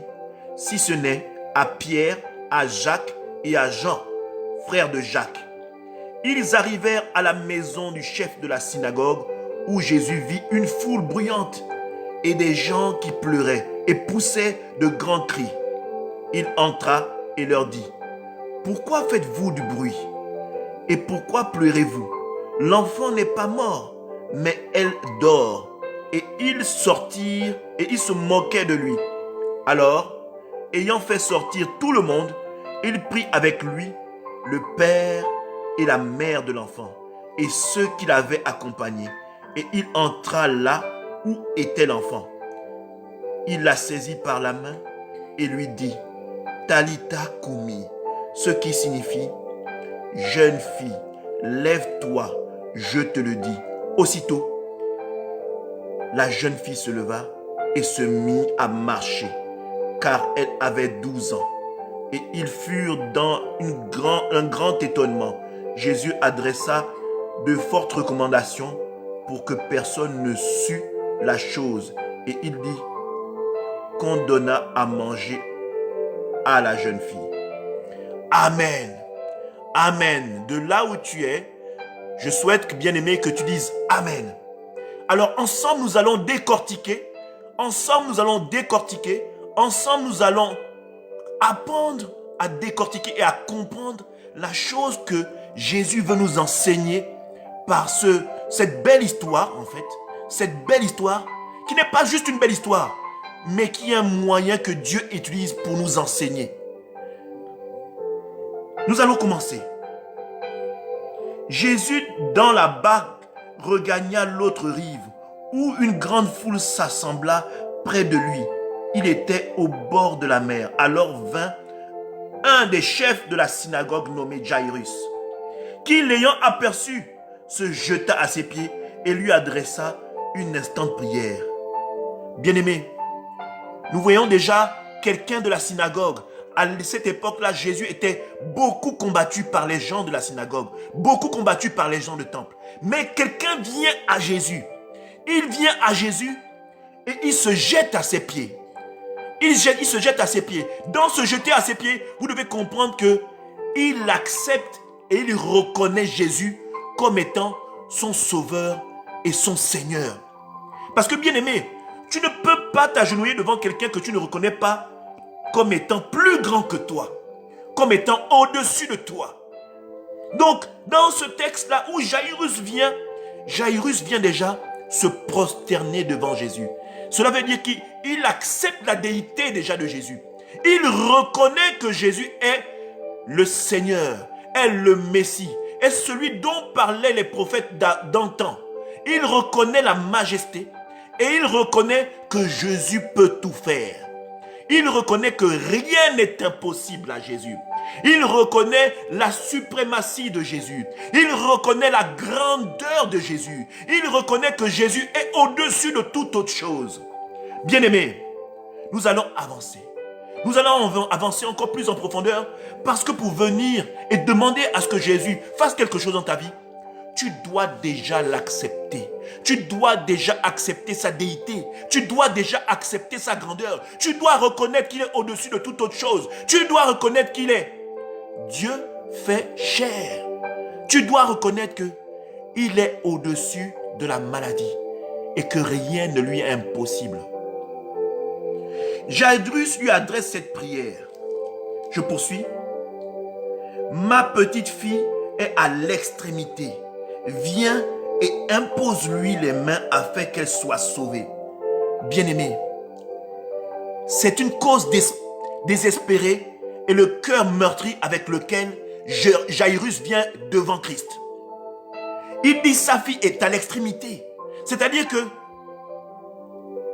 si ce n'est à Pierre, à Jacques et à Jean, frères de Jacques. Ils arrivèrent à la maison du chef de la synagogue, où Jésus vit une foule bruyante et des gens qui pleuraient et poussaient de grands cris. Il entra et leur dit, « Pourquoi faites-vous du bruit? Et pourquoi pleurez-vous? L'enfant n'est pas mort, mais elle dort. » Et ils sortirent et ils se moquaient de lui. Alors, ayant fait sortir tout le monde, il prit avec lui le père et la mère de l'enfant et ceux qui l'avaient accompagné. Et il entra là où était l'enfant. Il la saisit par la main et lui dit, Talita Koumi, ce qui signifie, jeune fille, lève-toi, je te le dis. Aussitôt, la jeune fille se leva et se mit à marcher, car elle avait 12 ans. Et ils furent dans un grand étonnement. Jésus adressa de fortes recommandations pour que personne ne sût la chose. Et il dit qu'on donna à manger à la jeune fille. Amen. Amen. De là où tu es, je souhaite, bien-aimé, que tu dises Amen. Alors ensemble, nous allons décortiquer. Ensemble, nous allons apprendre à décortiquer et à comprendre la chose que Jésus veut nous enseigner par cette belle histoire, en fait. Cette belle histoire qui n'est pas juste une belle histoire, mais qui est un moyen que Dieu utilise pour nous enseigner. Nous allons commencer. Jésus, dans la barque, regagna l'autre rive, où une grande foule s'assembla près de lui. Il était au bord de la mer. Alors vint un des chefs de la synagogue nommé Jairus, qui, l'ayant aperçu, se jeta à ses pieds et lui adressa une instante prière. Bien-aimé, nous voyons déjà quelqu'un de la synagogue. À cette époque-là, Jésus était beaucoup combattu par les gens de la synagogue, beaucoup combattu par les gens de temple. Mais quelqu'un vient à Jésus. Il vient à Jésus et il se jette à ses pieds. Il se jette à ses pieds. Dans se jeter à ses pieds, vous devez comprendre que il accepte et il reconnaît Jésus comme étant son sauveur et son Seigneur. Parce que, bien-aimé, tu ne peux pas t'agenouiller devant quelqu'un que tu ne reconnais pas comme étant plus grand que toi, comme étant au-dessus de toi. Donc, dans ce texte-là où Jairus vient déjà se prosterner devant Jésus. Cela veut dire qu'il accepte la déité déjà de Jésus. Il reconnaît que Jésus est le Seigneur, est le Messie, est celui dont parlaient les prophètes d'antan. Il reconnaît la majesté et il reconnaît que Jésus peut tout faire. Il reconnaît que rien n'est impossible à Jésus. Il reconnaît la suprématie de Jésus. Il reconnaît la grandeur de Jésus. Il reconnaît que Jésus est au-dessus de toute autre chose. Bien-aimés, nous allons avancer. Nous allons avancer encore plus en profondeur parce que pour venir et demander à ce que Jésus fasse quelque chose dans ta vie, tu dois déjà l'accepter. Tu dois déjà accepter sa déité. Tu dois déjà accepter sa grandeur. Tu dois reconnaître qu'il est au-dessus de toute autre chose. Tu dois reconnaître qu'il est Dieu fait chair. Tu dois reconnaître qu'il est au-dessus de la maladie et que rien ne lui est impossible. Jairus lui adresse cette prière. Je poursuis. Ma petite fille est à l'extrémité. Viens et impose-lui les mains afin qu'elle soit sauvée. Bien-aimé, c'est une cause désespérée et le cœur meurtri avec lequel Jairus vient devant Christ. Il dit sa fille est à l'extrémité. C'est-à-dire que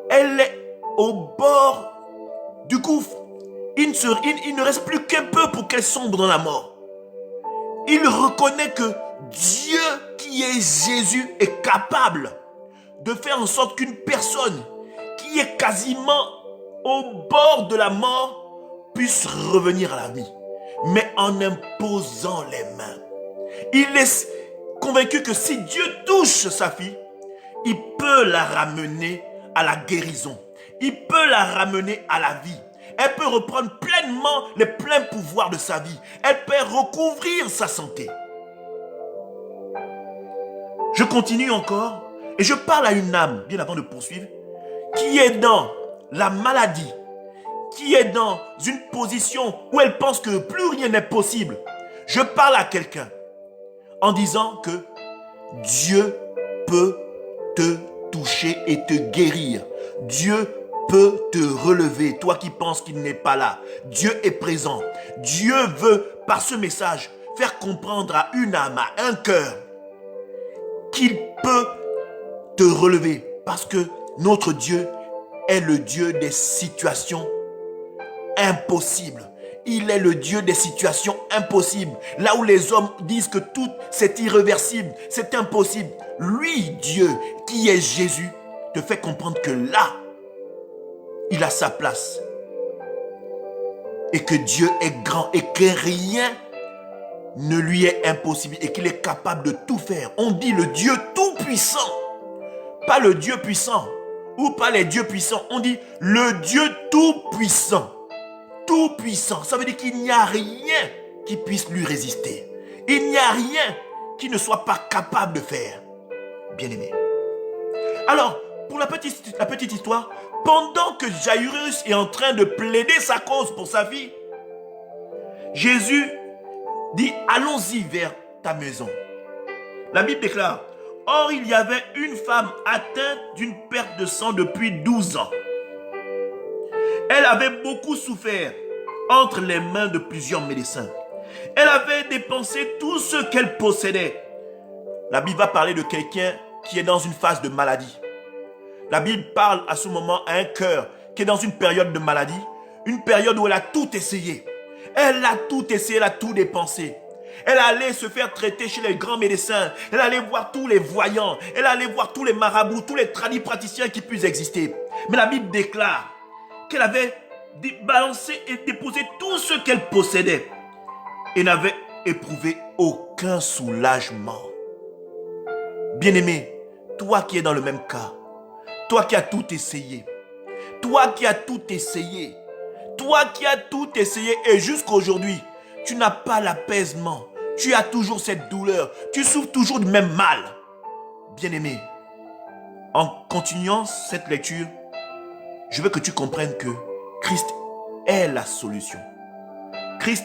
elle est au bord du gouffre. Il ne reste plus qu'un peu pour qu'elle sombre dans la mort. Il reconnaît que Dieu qui est Jésus est capable de faire en sorte qu'une personne qui est quasiment au bord de la mort puisse revenir à la vie, mais en imposant les mains. Il est convaincu que si Dieu touche sa fille, il peut la ramener à la guérison. Il peut la ramener à la vie. Elle peut reprendre pleinement les pleins pouvoirs de sa vie. Elle peut recouvrir sa santé. Je continue encore et je parle à une âme, bien avant de poursuivre, qui est dans la maladie, qui est dans une position où elle pense que plus rien n'est possible. Je parle à quelqu'un en disant que Dieu peut te toucher et te guérir. Dieu peut te relever, toi qui penses qu'il n'est pas là. Dieu est présent. Dieu veut, par ce message, faire comprendre à une âme, à un cœur, qu'il peut te relever parce que Notre Dieu est le Dieu des situations impossibles. Il est le Dieu des situations impossibles. Là où les hommes disent que tout c'est irréversible, c'est impossible. Lui, Dieu, qui est Jésus, te fait comprendre que là, il a sa place. Et que Dieu est grand et que rien ne lui est impossible et qu'il est capable de tout faire. On dit le Dieu tout-puissant. Pas le Dieu puissant ou pas les dieux puissants. On dit le Dieu tout-puissant. Tout-puissant. Ça veut dire qu'il n'y a rien qui puisse lui résister. Il n'y a rien qui ne soit pas capable de faire. Bien-aimé. Alors, pour la petite histoire, pendant que Jairus est en train de plaider sa cause pour sa fille, Jésus dit, allons-y vers ta maison. La Bible déclare, or il y avait une femme atteinte d'une perte de sang depuis 12 ans. Elle avait beaucoup souffert entre les mains de plusieurs médecins. Elle avait dépensé tout ce qu'elle possédait. La Bible va parler de quelqu'un qui est dans une phase de maladie. La Bible parle à ce moment à un cœur qui est dans une période de maladie, une période où elle a tout essayé. Elle a tout essayé, elle a tout dépensé. Elle allait se faire traiter chez les grands médecins. Elle allait voir tous les voyants. Elle allait voir tous les marabouts, tous les tradipraticiens qui puissent exister. Mais la Bible déclare qu'elle avait balancé et déposé tout ce qu'elle possédait et n'avait éprouvé aucun soulagement. Bien-aimé, toi qui es dans le même cas, toi qui as tout essayé, toi qui as tout essayé, toi qui as tout essayé et jusqu'aujourd'hui, tu n'as pas l'apaisement, tu as toujours cette douleur, tu souffres toujours du même mal. Bien-aimé, en continuant cette lecture, je veux que tu comprennes que Christ est la solution. Christ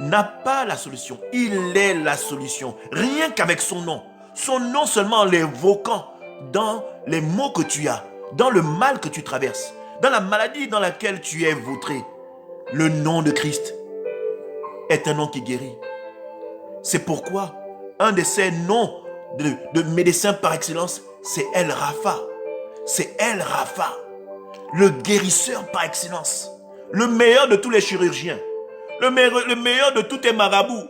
n'a pas la solution, il est la solution. Rien qu'avec son nom seulement en l'évoquant dans les maux que tu as, dans le mal que tu traverses, dans la maladie dans laquelle tu es vautré, le nom de Christ est un nom qui guérit. C'est pourquoi un de ces noms de médecin par excellence, c'est El Rapha. C'est El Rapha, le guérisseur par excellence, le meilleur de tous les chirurgiens, le meilleur de tous les marabouts.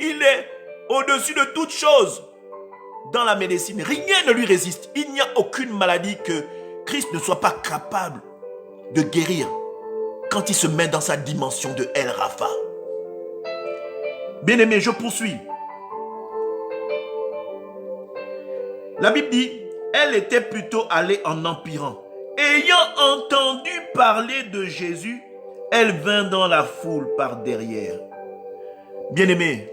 Il est au-dessus de toutes choses. Dans la médecine, rien ne lui résiste. Il n'y a aucune maladie que Christ ne soit pas capable de guérir quand il se met dans sa dimension de El Rapha. Bien-aimé, je poursuis. La Bible dit, elle était plutôt allée en empirant. Ayant entendu parler de Jésus, elle vint dans la foule par derrière. Bien-aimé,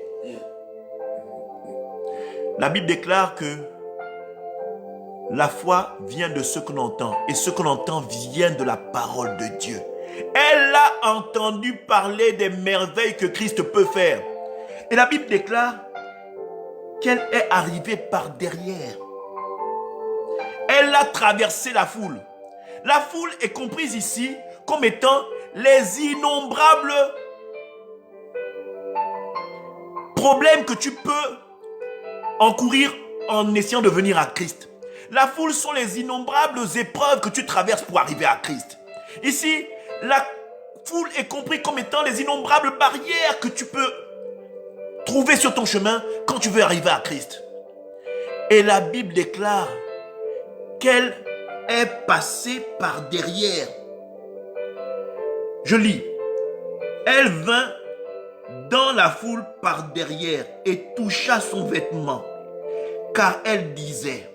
la Bible déclare que la foi vient de ce qu'on entend et ce qu'on entend vient de la parole de Dieu. Elle a entendu parler des merveilles que Christ peut faire. Et la Bible déclare qu'elle est arrivée par derrière. Elle a traversé la foule. La foule est comprise ici comme étant les innombrables problèmes que tu peux encourir en essayant de venir à Christ. La foule sont les innombrables épreuves que tu traverses pour arriver à Christ. Ici, la foule est comprise comme étant les innombrables barrières que tu peux trouver sur ton chemin quand tu veux arriver à Christ. Et la Bible déclare qu'elle est passée par derrière. Je lis. Elle vint dans la foule par derrière et toucha son vêtement, car elle disait,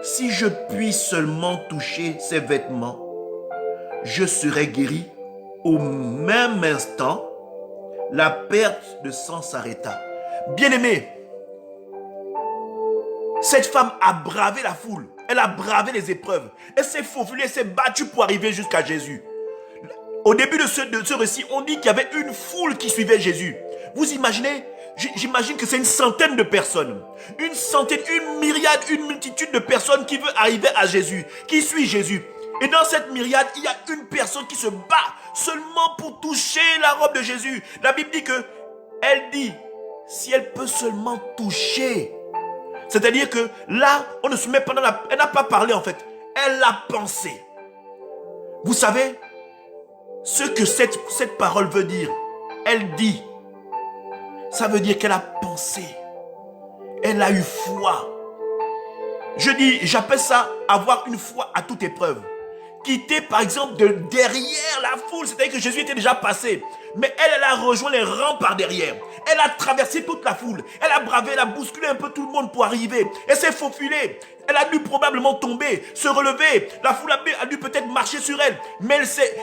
si je puis seulement toucher ses vêtements, je serai guéri. Au même instant, la perte de sang s'arrêta. Bien-aimé, cette femme a bravé la foule, elle a bravé les épreuves, elle s'est faufilée, elle s'est battue pour arriver jusqu'à Jésus. Au début de ce récit, on dit qu'il y avait une foule qui suivait Jésus. Vous imaginez? J'imagine que c'est une centaine de personnes. Une centaine, une myriade, une multitude de personnes qui veulent arriver à Jésus, qui suit Jésus. Et dans cette myriade, il y a une personne qui se bat seulement pour toucher la robe de Jésus. La Bible dit que, elle dit, si elle peut seulement toucher C'est-à-dire que là, on ne se met pas dans la... Elle n'a pas parlé en fait. Elle a pensé. Vous savez, ce que cette parole veut dire, elle dit, ça veut dire qu'elle a pensé. Elle a eu foi. J'appelle ça avoir une foi à toute épreuve. Quitter par exemple de derrière la foule, c'est-à-dire que Jésus était déjà passé. Mais elle a rejoint les rangs par derrière. Elle a traversé toute la foule. Elle a bravé, elle a bousculé un peu tout le monde pour arriver. Elle s'est faufilée. Elle a dû probablement tomber, se relever. La foule a dû peut-être marcher sur elle. Mais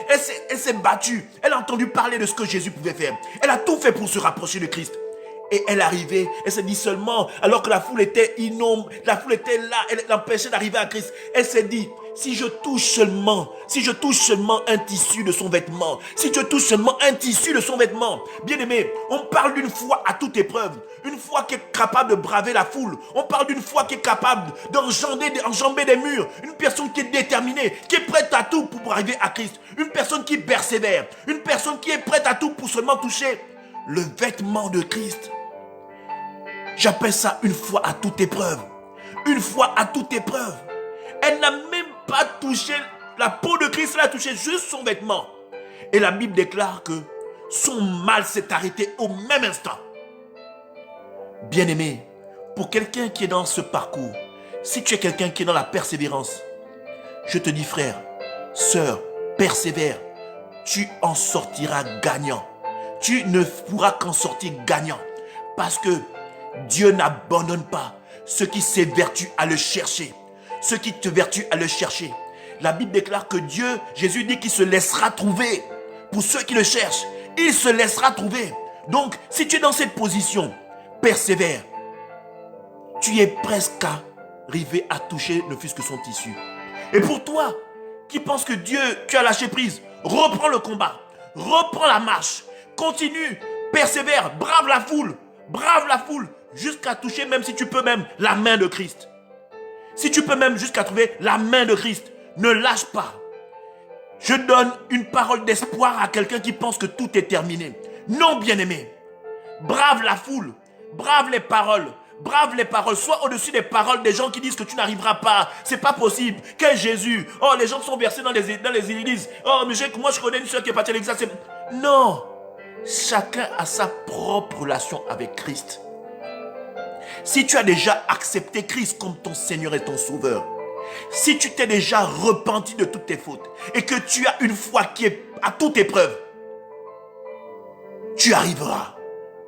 elle s'est battue. Elle a entendu parler de ce que Jésus pouvait faire. Elle a tout fait pour se rapprocher de Christ. Et elle arrivait, elle s'est dit seulement, alors que la foule était innombre, la foule était là, elle l'empêchait d'arriver à Christ. Elle s'est dit, si je touche seulement un tissu de son vêtement, si je touche seulement un tissu de son vêtement. Bien aimé, on parle d'une foi à toute épreuve, une foi qui est capable de braver la foule. On parle d'une foi qui est capable d'enjamber des murs, une personne qui est déterminée, qui est prête à tout pour arriver à Christ, une personne qui persévère, une personne qui est prête à tout pour seulement toucher le vêtement de Christ. J'appelle ça une foi à toute épreuve. Une foi à toute épreuve. Elle n'a même pas touché la peau de Christ, elle a touché juste son vêtement. Et la Bible déclare que son mal s'est arrêté au même instant. Bien-aimé, pour quelqu'un qui est dans ce parcours, si tu es quelqu'un qui est dans la persévérance, je te dis frère, sœur, persévère, tu en sortiras gagnant. Tu ne pourras qu'en sortir gagnant. Parce que Dieu n'abandonne pas ceux qui s'évertuent à le chercher. Ceux qui te vertuent à le chercher. La Bible déclare que Jésus dit qu'il se laissera trouver. Pour ceux qui le cherchent, il se laissera trouver. Donc, si tu es dans cette position, persévère. Tu es presque arrivé à toucher ne fût-ce que son tissu. Et pour toi, qui pense que tu as lâché prise, reprends le combat. Reprends la marche. Continue, persévère, brave la foule, jusqu'à toucher, même si tu peux même, la main de Christ. Si tu peux même jusqu'à trouver la main de Christ, ne lâche pas. Je donne une parole d'espoir à quelqu'un qui pense que tout est terminé. Non, bien-aimé. Brave la foule, brave les paroles. Sois au-dessus des paroles des gens qui disent que tu n'arriveras pas. C'est pas possible. Quel Jésus? Oh, les gens sont versés dans les églises. Oh, mais moi je connais une soeur qui est partie à l'église. Non. Chacun a sa propre relation avec Christ. Si tu as déjà accepté Christ comme ton Seigneur et ton Sauveur, si tu t'es déjà repenti de toutes tes fautes et que tu as une foi qui est à toute épreuve, tu arriveras.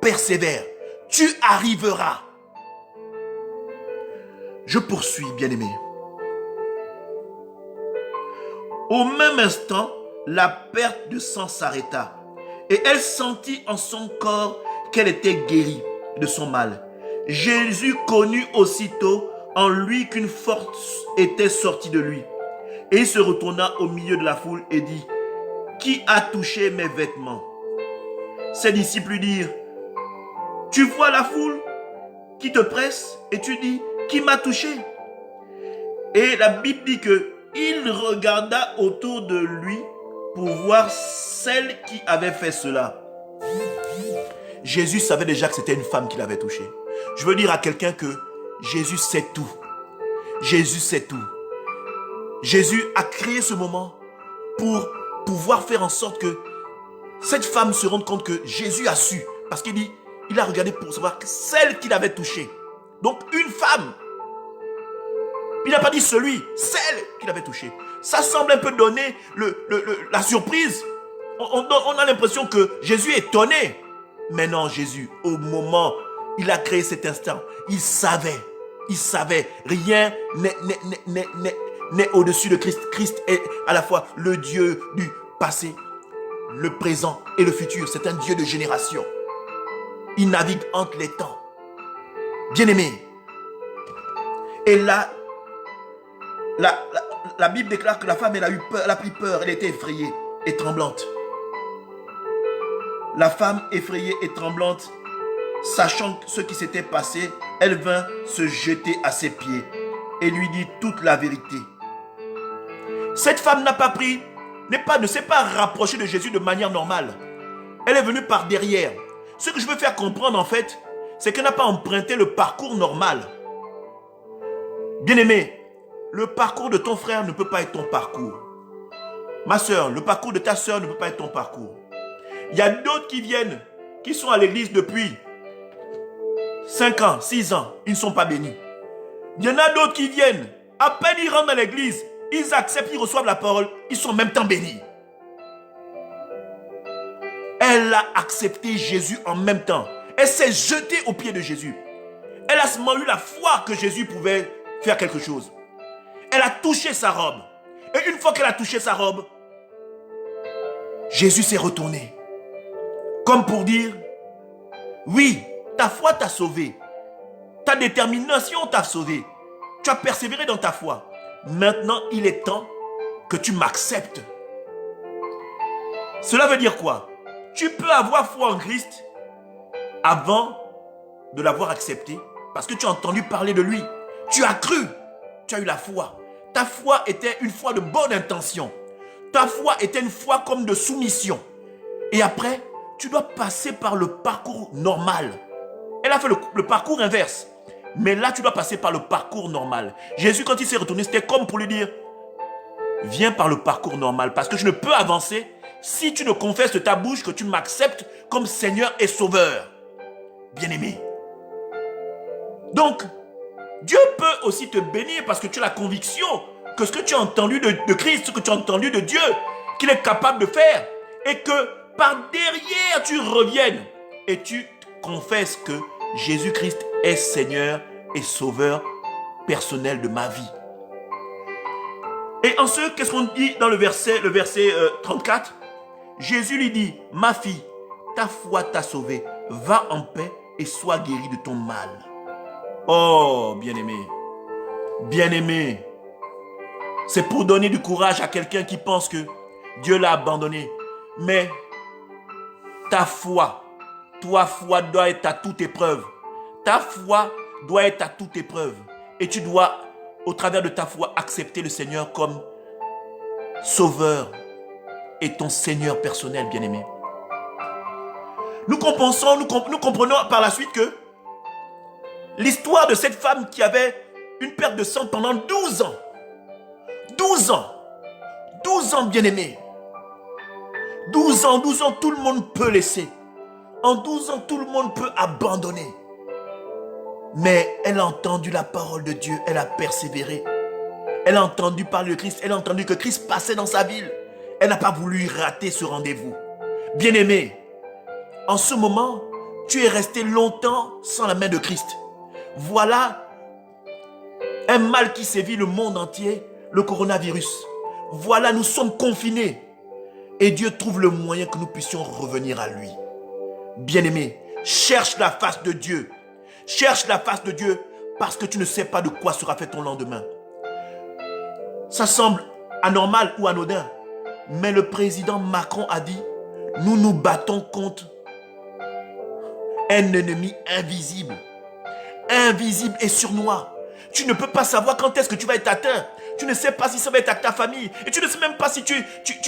Persévère. Tu arriveras. Je poursuis, bien-aimé. Au même instant, la perte de sang s'arrêta. Et elle sentit en son corps qu'elle était guérie de son mal. Jésus connut aussitôt en lui qu'une force était sortie de lui. Et il se retourna au milieu de la foule et dit, « Qui a touché mes vêtements ?» Ses disciples lui dirent, « Tu vois la foule qui te presse et tu dis, « Qui m'a touché ?» Et la Bible dit que il regarda autour de lui pour voir celle qui avait fait cela. Jésus savait déjà que c'était une femme qui l'avait touché. Je veux dire à quelqu'un que Jésus sait tout. Jésus sait tout. Jésus a créé ce moment pour pouvoir faire en sorte que cette femme se rende compte que Jésus a su. Parce qu'il dit, il a regardé pour savoir celle qui l'avait touché. Donc une femme. Il n'a pas dit celui, celle qui l'avait touché. Ça semble un peu donner la surprise. On a l'impression que Jésus est étonné. Mais non, Jésus, au moment où il a créé cet instant, il savait, rien n'est au-dessus de Christ. Christ est à la fois le Dieu du passé, le présent et le futur. C'est un Dieu de génération. Il navigue entre les temps. Bien-aimé. Et là, la Bible déclare que la femme, elle a eu peur, elle a pris peur, elle était effrayée et tremblante. La femme effrayée et tremblante, sachant ce qui s'était passé, elle vint se jeter à ses pieds et lui dit toute la vérité. Cette femme ne s'est pas rapprochée de Jésus de manière normale. Elle est venue par derrière. Ce que je veux faire comprendre en fait, c'est qu'elle n'a pas emprunté le parcours normal. Bien-aimé, le parcours de ton frère ne peut pas être ton parcours. Ma soeur, le parcours de ta soeur ne peut pas être ton parcours. Il y a d'autres qui viennent, qui sont à l'église depuis 5 ans, 6 ans, ils ne sont pas bénis. Il y en a d'autres qui viennent, à peine ils rentrent dans l'église, ils acceptent, ils reçoivent la parole, ils sont en même temps bénis. Elle a accepté Jésus en même temps. Elle s'est jetée aux pieds de Jésus. Elle a seulement eu la foi que Jésus pouvait faire quelque chose. Elle a touché sa robe. Et une fois qu'elle a touché sa robe, Jésus s'est retourné. Comme pour dire, oui, ta foi t'a sauvé. Ta détermination t'a sauvé. Tu as persévéré dans ta foi. Maintenant, il est temps que tu m'acceptes. Cela veut dire quoi? Tu peux avoir foi en Christ avant de l'avoir accepté parce que tu as entendu parler de lui. Tu as cru. Tu as eu la foi. Ta foi était une foi de bonne intention. Ta foi était une foi comme de soumission. Et après, tu dois passer par le parcours normal. Elle a fait le parcours inverse. Mais là, tu dois passer par le parcours normal. Jésus, quand il s'est retourné, c'était comme pour lui dire, viens par le parcours normal, parce que je ne peux avancer si tu ne confesses de ta bouche que tu m'acceptes comme Seigneur et Sauveur. Bien-aimé. Donc, Dieu peut aussi te bénir parce que tu as la conviction que ce que tu as entendu de Christ, ce que tu as entendu de Dieu, qu'il est capable de faire, et que par derrière, tu reviennes et tu confesses que Jésus-Christ est Seigneur et Sauveur personnel de ma vie. Et en ce, qu'est-ce qu'on dit dans le verset 34? Jésus lui dit, ma fille, ta foi t'a sauvée, va en paix et sois guérie de ton mal. Oh, bien-aimé, bien-aimé, c'est pour donner du courage à quelqu'un qui pense que Dieu l'a abandonné. Mais ta foi doit être à toute épreuve. Ta foi doit être à toute épreuve. Et tu dois, au travers de ta foi, accepter le Seigneur comme Sauveur et ton Seigneur personnel, bien-aimé. Nous comprenons par la suite que l'histoire de cette femme qui avait une perte de sang pendant 12 ans. 12 ans. 12 ans, bien-aimé. 12 ans, tout le monde peut laisser. En 12 ans, tout le monde peut abandonner. Mais elle a entendu la parole de Dieu, elle a persévéré. Elle a entendu parler de Christ, elle a entendu que Christ passait dans sa ville. Elle n'a pas voulu rater ce rendez-vous. Bien-aimé, en ce moment, tu es resté longtemps sans la main de Christ. Voilà un mal qui sévit le monde entier, le coronavirus. Voilà, nous sommes confinés. Et Dieu trouve le moyen que nous puissions revenir à lui. Bien-aimé, cherche la face de Dieu. Cherche la face de Dieu parce que tu ne sais pas de quoi sera fait ton lendemain. Ça semble anormal ou anodin, mais le président Macron a dit, nous nous battons contre un ennemi invisible. Invisible et sournois. Tu ne peux pas savoir quand est-ce que tu vas être atteint. Tu ne sais pas si ça va être à ta famille. Et tu ne sais même pas si tu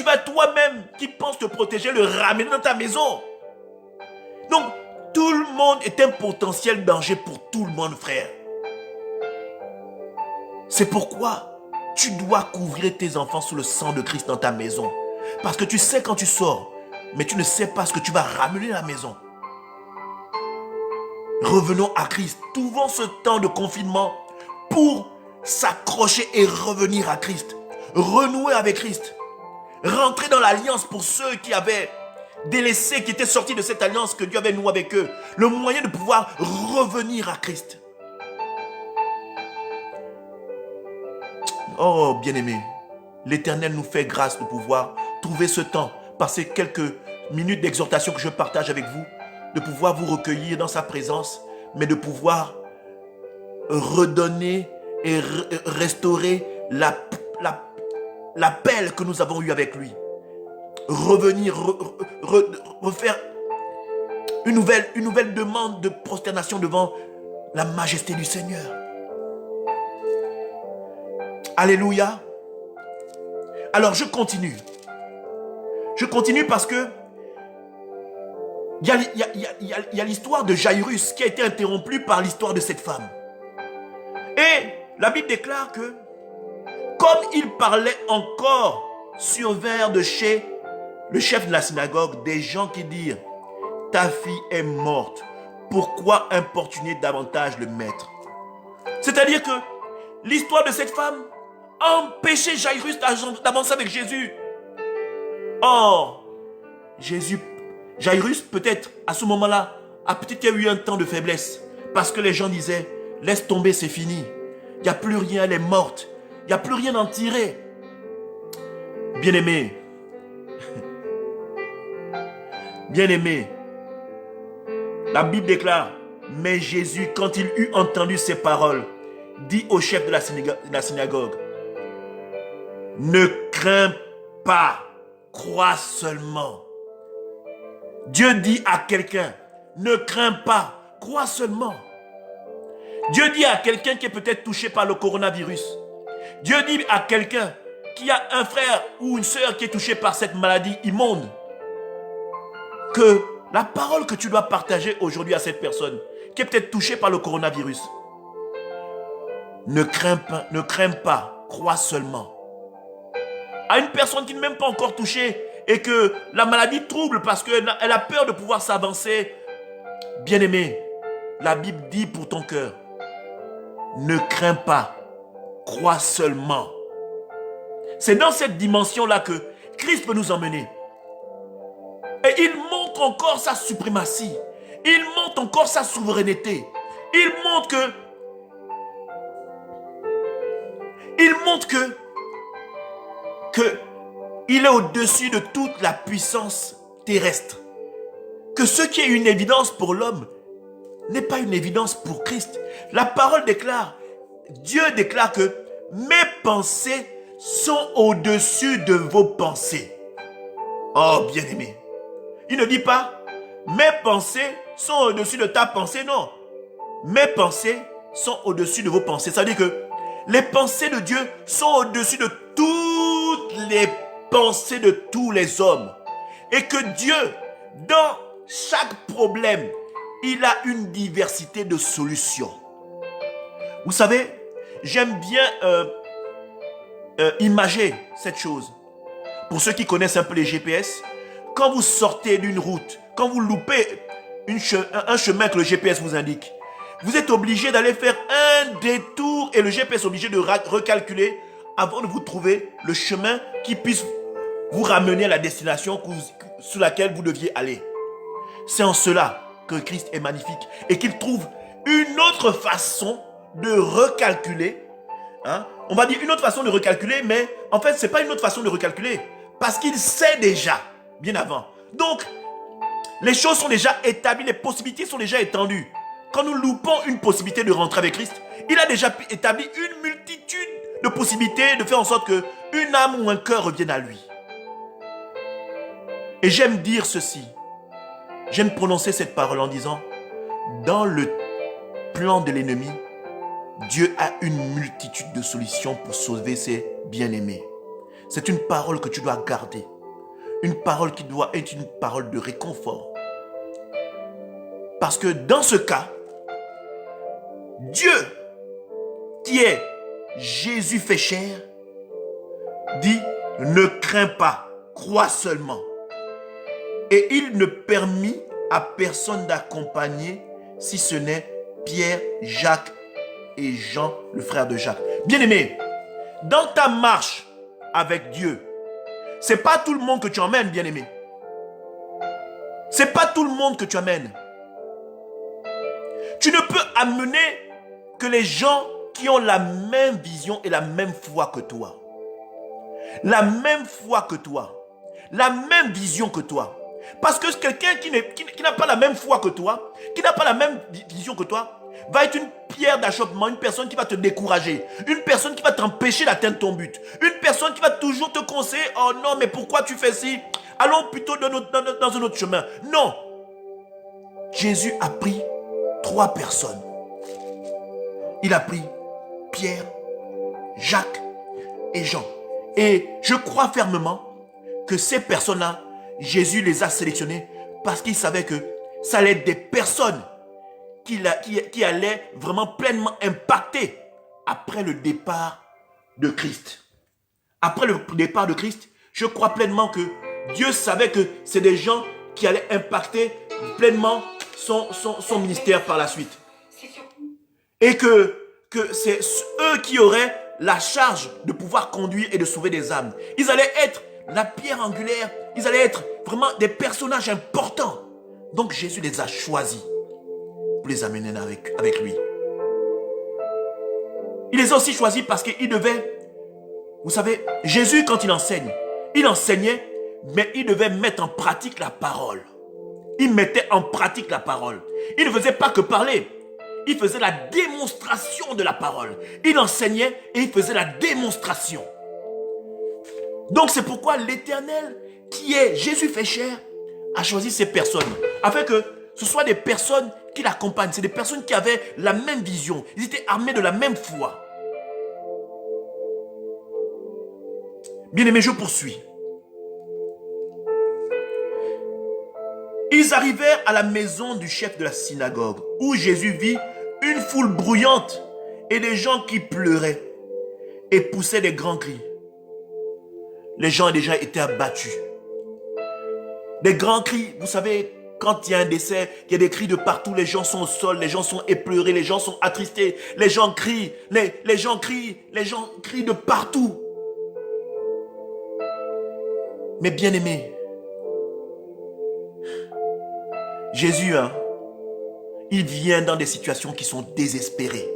vas toi-même qui penses te protéger, le ramener dans ta maison. Donc, tout le monde est un potentiel danger pour tout le monde, frère. C'est pourquoi tu dois couvrir tes enfants sous le sang de Christ dans ta maison. Parce que tu sais quand tu sors, mais tu ne sais pas ce que tu vas ramener à la maison. Revenons à Christ. Trouvons ce temps de confinement pour s'accrocher et revenir à Christ. Renouer avec Christ. Rentrer dans l'alliance pour ceux qui avaient délaissé, qui étaient sortis de cette alliance que Dieu avait nouée avec eux. Le moyen de pouvoir revenir à Christ. Oh, bien-aimé, l'Éternel nous fait grâce de pouvoir trouver ce temps, passer quelques minutes d'exhortation que je partage avec vous, de pouvoir vous recueillir dans sa présence, mais de pouvoir redonner et restaurer l'appel que nous avons eu avec lui. Revenir, refaire une nouvelle demande de prosternation devant la majesté du Seigneur. Alléluia. Alors je continue. Je continue parce que il y a l'histoire de Jairus qui a été interrompue par l'histoire de cette femme. Et la Bible déclare que, comme il parlait encore, survinrent de chez le chef de la synagogue des gens qui dirent, ta fille est morte, pourquoi importuner davantage le maître? C'est-à-dire que l'histoire de cette femme a empêché Jairus d'avancer avec Jésus. Or, Jairus peut-être à ce moment-là a peut-être eu un temps de faiblesse parce que les gens disaient, laisse tomber, c'est fini. Il n'y a plus rien, elle est morte. Il n'y a plus rien à en tirer. Bien-aimé, bien-aimé, la Bible déclare, mais Jésus, quand il eut entendu ces paroles, dit au chef de la synagogue, ne crains pas, crois seulement. Dieu dit à quelqu'un, ne crains pas, crois seulement. Dieu dit à quelqu'un qui est peut-être touché par le coronavirus. Dieu dit à quelqu'un qui a un frère ou une sœur qui est touché par cette maladie immonde que la parole que tu dois partager aujourd'hui à cette personne qui est peut-être touchée par le coronavirus, ne crains pas, crois seulement. À une personne qui n'est même pas encore touchée et que la maladie trouble parce qu'elle a peur de pouvoir s'avancer, bien-aimé, la Bible dit pour ton cœur, ne crains pas, crois seulement. C'est dans cette dimension-là que Christ peut nous emmener. Et il montre encore sa suprématie. Il montre encore sa souveraineté. Il montre que il est au-dessus de toute la puissance terrestre. Que ce qui est une évidence pour l'homme n'est pas une évidence pour Christ. La parole déclare, Dieu déclare que mes pensées sont au-dessus de vos pensées. Oh, bien-aimé. Il ne dit pas, mes pensées sont au-dessus de ta pensée, non. Mes pensées sont au-dessus de vos pensées. Ça veut dire que les pensées de Dieu sont au-dessus de toutes les pensées de tous les hommes. Et que Dieu, dans chaque problème, il a une diversité de solutions. Vous savez, j'aime bien imager cette chose. Pour ceux qui connaissent un peu les GPS, quand vous sortez d'une route, quand vous loupez un chemin que le GPS vous indique, vous êtes obligé d'aller faire un détour et le GPS est obligé de recalculer avant de vous trouver le chemin qui puisse vous ramener à la destination sur laquelle vous deviez aller. C'est en cela que Christ est magnifique et qu'il trouve une autre façon de recalculer. On va dire une autre façon de recalculer, mais en fait, ce n'est pas une autre façon de recalculer parce qu'il sait déjà, bien avant. Donc, les choses sont déjà établies, les possibilités sont déjà étendues. Quand nous loupons une possibilité de rentrer avec Christ, il a déjà établi une multitude de possibilités de faire en sorte qu'une âme ou un cœur revienne à lui. Et j'aime dire ceci. J'aime prononcer cette parole en disant, dans le plan de l'ennemi, Dieu a une multitude de solutions pour sauver ses bien-aimés. C'est une parole que tu dois garder. Une parole qui doit être une parole de réconfort. Parce que dans ce cas, Dieu, qui est Jésus fait chair, dit, ne crains pas, crois seulement. Et il ne permit à personne d'accompagner si ce n'est Pierre, Jacques et Jean, le frère de Jacques. Bien-aimé, dans ta marche avec Dieu, c'est pas tout le monde que tu emmènes, bien-aimé. C'est pas tout le monde que tu amènes. Tu ne peux amener que les gens qui ont la même vision et la même foi que toi. La même foi que toi. La même vision que toi. Parce que quelqu'un qui n'a pas la même foi que toi, qui n'a pas la même vision que toi, va être une pierre d'achoppement, une personne qui va te décourager, une personne qui va t'empêcher d'atteindre ton but, une personne qui va toujours te conseiller, oh non, mais pourquoi tu fais ci? Allons plutôt dans un autre chemin. Non. Jésus a pris 3 personnes. Il a pris Pierre, Jacques et Jean. Et je crois fermement que ces personnes-là, Jésus les a sélectionnées parce qu'il savait que ça allait être des personnes qui allaient vraiment pleinement impacter après le départ de Christ. Après le départ de Christ, je crois pleinement que Dieu savait que c'est des gens qui allaient impacter pleinement son ministère par la suite. Et que c'est eux qui auraient la charge de pouvoir conduire et de sauver des âmes. Ils allaient être la pierre angulaire, ils allaient être vraiment des personnages importants. Donc Jésus les a choisis pour les amener avec lui. Il les a aussi choisis parce qu'il devait, vous savez, Jésus quand il enseignait, mais il devait mettre en pratique la parole. Il mettait en pratique la parole. Il ne faisait pas que parler. Il faisait la démonstration de la parole. Il enseignait et il faisait la démonstration. Donc c'est pourquoi l'Éternel, qui est Jésus fait chair, a choisi ces personnes. Afin que ce soit des personnes qui l'accompagnent. C'est des personnes qui avaient la même vision. Ils étaient armés de la même foi. Bien-aimés, je poursuis. Ils arrivèrent à la maison du chef de la synagogue, où Jésus vit une foule bruyante et des gens qui pleuraient et poussaient des grands cris. Les gens ont déjà été abattus. Des grands cris, vous savez, quand il y a un décès, il y a des cris de partout, les gens sont au sol, les gens sont éplorés, les gens sont attristés, les gens crient, les gens crient de partout. Mais bien aimé, Jésus, il vient dans des situations qui sont désespérées.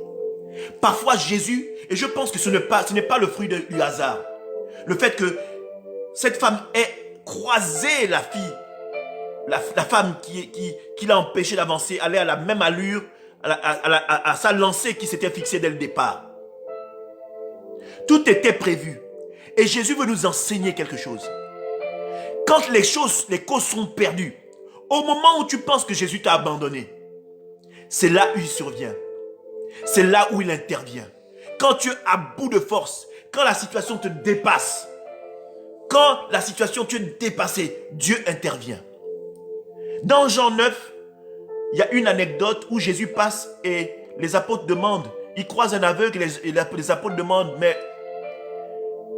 Parfois Jésus, et je pense que ce n'est pas le fruit du hasard, le fait que cette femme ait croisé la fille, la femme qui l'a empêché d'avancer, allait à la même allure, à sa lancée qui s'était fixée dès le départ. Tout était prévu. Et Jésus veut nous enseigner quelque chose. Quand les causes sont perdues, au moment où tu penses que Jésus t'a abandonné, c'est là où il survient. C'est là où il intervient. Quand tu es à bout de force, quand la situation te dépasse, quand la situation tu es dépassé, Dieu intervient. Dans Jean 9, il y a une anecdote où Jésus passe et les apôtres demandent, ils croisent un aveugle et les apôtres demandent, mais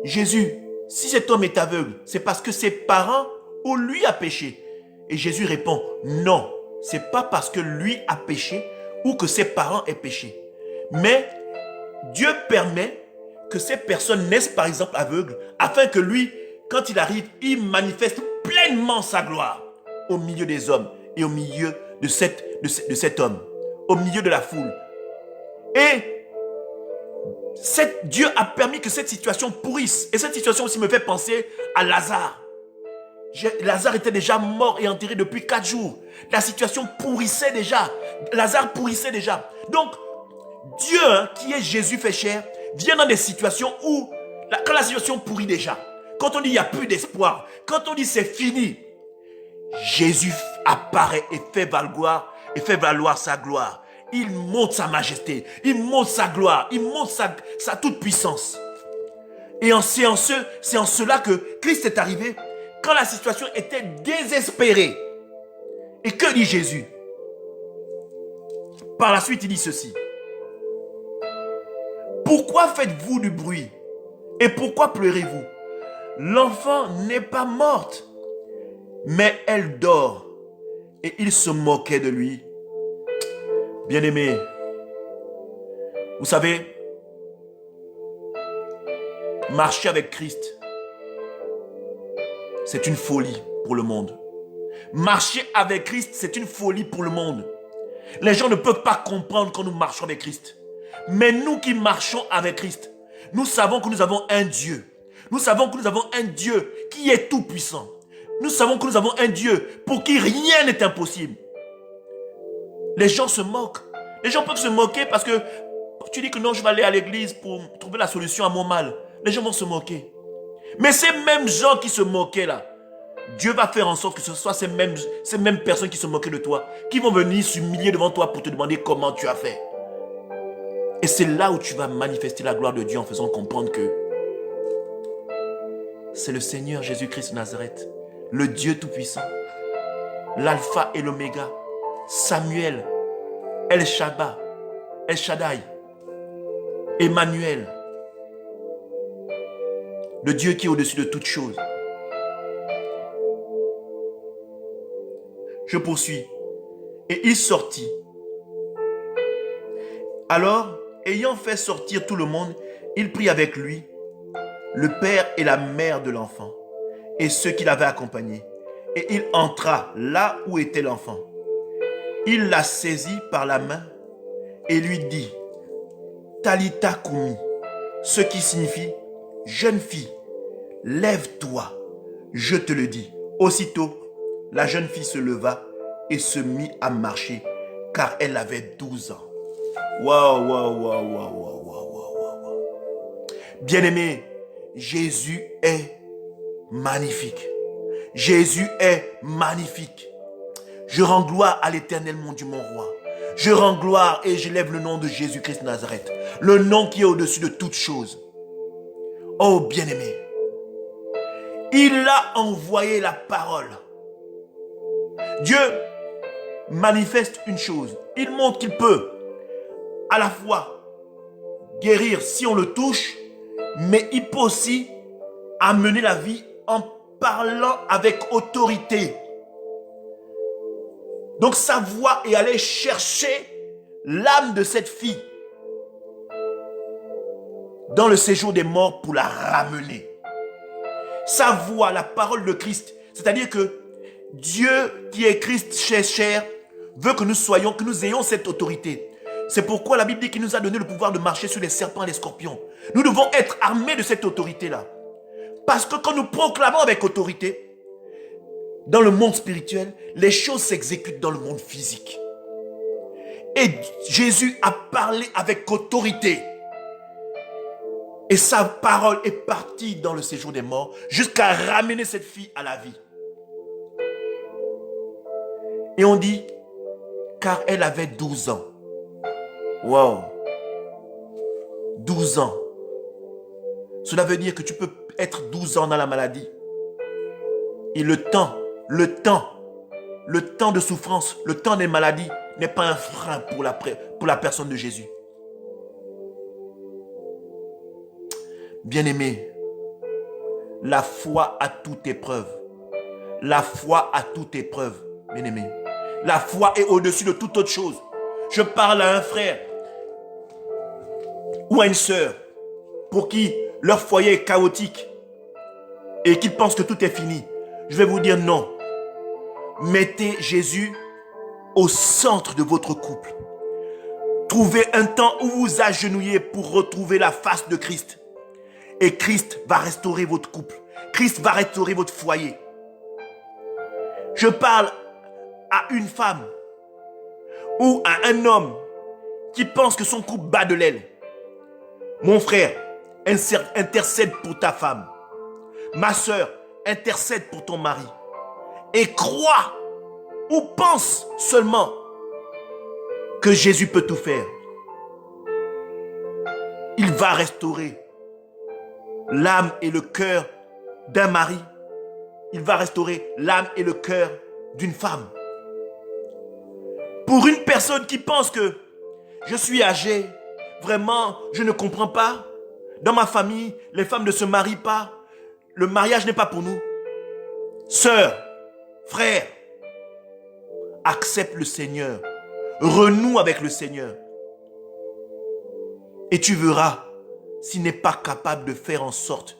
Jésus, si cet homme est aveugle, c'est parce que ses parents ou lui a péché. Et Jésus répond, non, c'est pas parce que lui a péché ou que ses parents aient péché. Mais Dieu permet que ces personnes naissent par exemple aveugles afin que lui, quand il arrive, il manifeste pleinement sa gloire au milieu des hommes et au milieu de cet homme, au milieu de la foule. Et Dieu a permis que cette situation pourrisse. Et cette situation aussi me fait penser à Lazare. Lazare était déjà mort et enterré depuis 4 jours. La situation pourrissait déjà. Lazare pourrissait déjà. Donc, Dieu, qui est Jésus fait chair, vient dans des situations où, quand la situation pourrit déjà, quand on dit il n'y a plus d'espoir, quand on dit c'est fini, Jésus apparaît et fait valoir sa gloire. Il montre sa majesté, il montre sa gloire, il montre sa toute puissance. Et c'est en cela que Christ est arrivé quand la situation était désespérée. Et que dit Jésus? Par la suite, il dit ceci. Pourquoi faites-vous du bruit? Et pourquoi pleurez-vous? L'enfant n'est pas morte, mais elle dort. Et il se moquait de lui. Bien-aimé, vous savez, marcher avec Christ, c'est une folie pour le monde. Marcher avec Christ, c'est une folie pour le monde. Les gens ne peuvent pas comprendre quand nous marchons avec Christ. Mais nous qui marchons avec Christ, nous savons que nous avons un Dieu. Nous savons que nous avons un Dieu qui est tout puissant. Nous savons que nous avons un Dieu pour qui rien n'est impossible. Les gens se moquent. Les gens peuvent se moquer parce que tu dis que non, je vais aller à l'église pour trouver la solution à mon mal. Les gens vont se moquer. Mais ces mêmes gens qui se moquaient là, Dieu va faire en sorte que ce soit ces mêmes personnes qui se moquaient de toi, qui vont venir s'humilier devant toi pour te demander comment tu as fait. Et c'est là où tu vas manifester la gloire de Dieu en faisant comprendre que c'est le Seigneur Jésus-Christ de Nazareth, le Dieu Tout-Puissant, l'Alpha et l'Oméga, Samuel, El Shaddai, Emmanuel, le Dieu qui est au-dessus de toutes choses. Je poursuis. Et il sortit. Alors, ayant fait sortir tout le monde, il prit avec lui le père et la mère de l'enfant et ceux qui l'avaient accompagné. Et il entra là où était l'enfant. Il la saisit par la main et lui dit, Talitha Koumi, ce qui signifie, jeune fille, lève-toi, je te le dis. Aussitôt, la jeune fille se leva et se mit à marcher, car elle avait 12 ans. Waouh, waouh, waouh, waouh, waouh, waouh, waouh. Bien-aimé, Jésus est magnifique. Jésus est magnifique. Je rends gloire à l'Éternel, mon Dieu, mon roi. Je rends gloire et j'élève le nom de Jésus-Christ de Nazareth, le nom qui est au-dessus de toutes choses. Oh, bien-aimé, il a envoyé la parole. Dieu manifeste une chose. Il montre qu'il peut à la fois guérir si on le touche, mais il peut aussi amener la vie en parlant avec autorité. Donc sa voix est allée chercher l'âme de cette fille dans le séjour des morts pour la ramener. Sa voix, la parole de Christ, c'est-à-dire que Dieu qui est Christ chez chair veut que nous ayons cette autorité. C'est pourquoi la Bible dit qu'il nous a donné le pouvoir de marcher sur les serpents et les scorpions. Nous devons être armés de cette autorité-là. Parce que quand nous proclamons avec autorité, dans le monde spirituel, les choses s'exécutent dans le monde physique. Et Jésus a parlé avec autorité. Et sa parole est partie dans le séjour des morts jusqu'à ramener cette fille à la vie. Et on dit, car elle avait 12 ans. Wow. 12 ans. Cela veut dire que tu peux être 12 ans dans la maladie. Et le temps de souffrance, le temps des maladies n'est pas un frein pour la personne de Jésus. Bien-aimé, la foi à toute épreuve. La foi à toute épreuve, bien-aimé. La foi est au-dessus de toute autre chose. Je parle à un frère ou à une sœur pour qui leur foyer est chaotique et qu'ils pensent que tout est fini. Je vais vous dire non. Mettez Jésus au centre de votre couple. Trouvez un temps où vous agenouillez pour retrouver la face de Christ. Et Christ va restaurer votre couple. Christ va restaurer votre foyer. Je parle à une femme ou à un homme qui pense que son couple bat de l'aile. Mon frère, intercède pour ta femme. Ma soeur, intercède pour ton mari. Et crois ou pense seulement que Jésus peut tout faire. Il va restaurer l'âme et le cœur d'un mari. Il va restaurer l'âme et le cœur d'une femme. Pour une personne qui pense que je suis âgé, vraiment, je ne comprends pas. Dans ma famille, les femmes ne se marient pas. Le mariage n'est pas pour nous. Sœur, frère, accepte le Seigneur. Renoue avec le Seigneur. Et tu verras s'il n'est pas capable de faire en sorte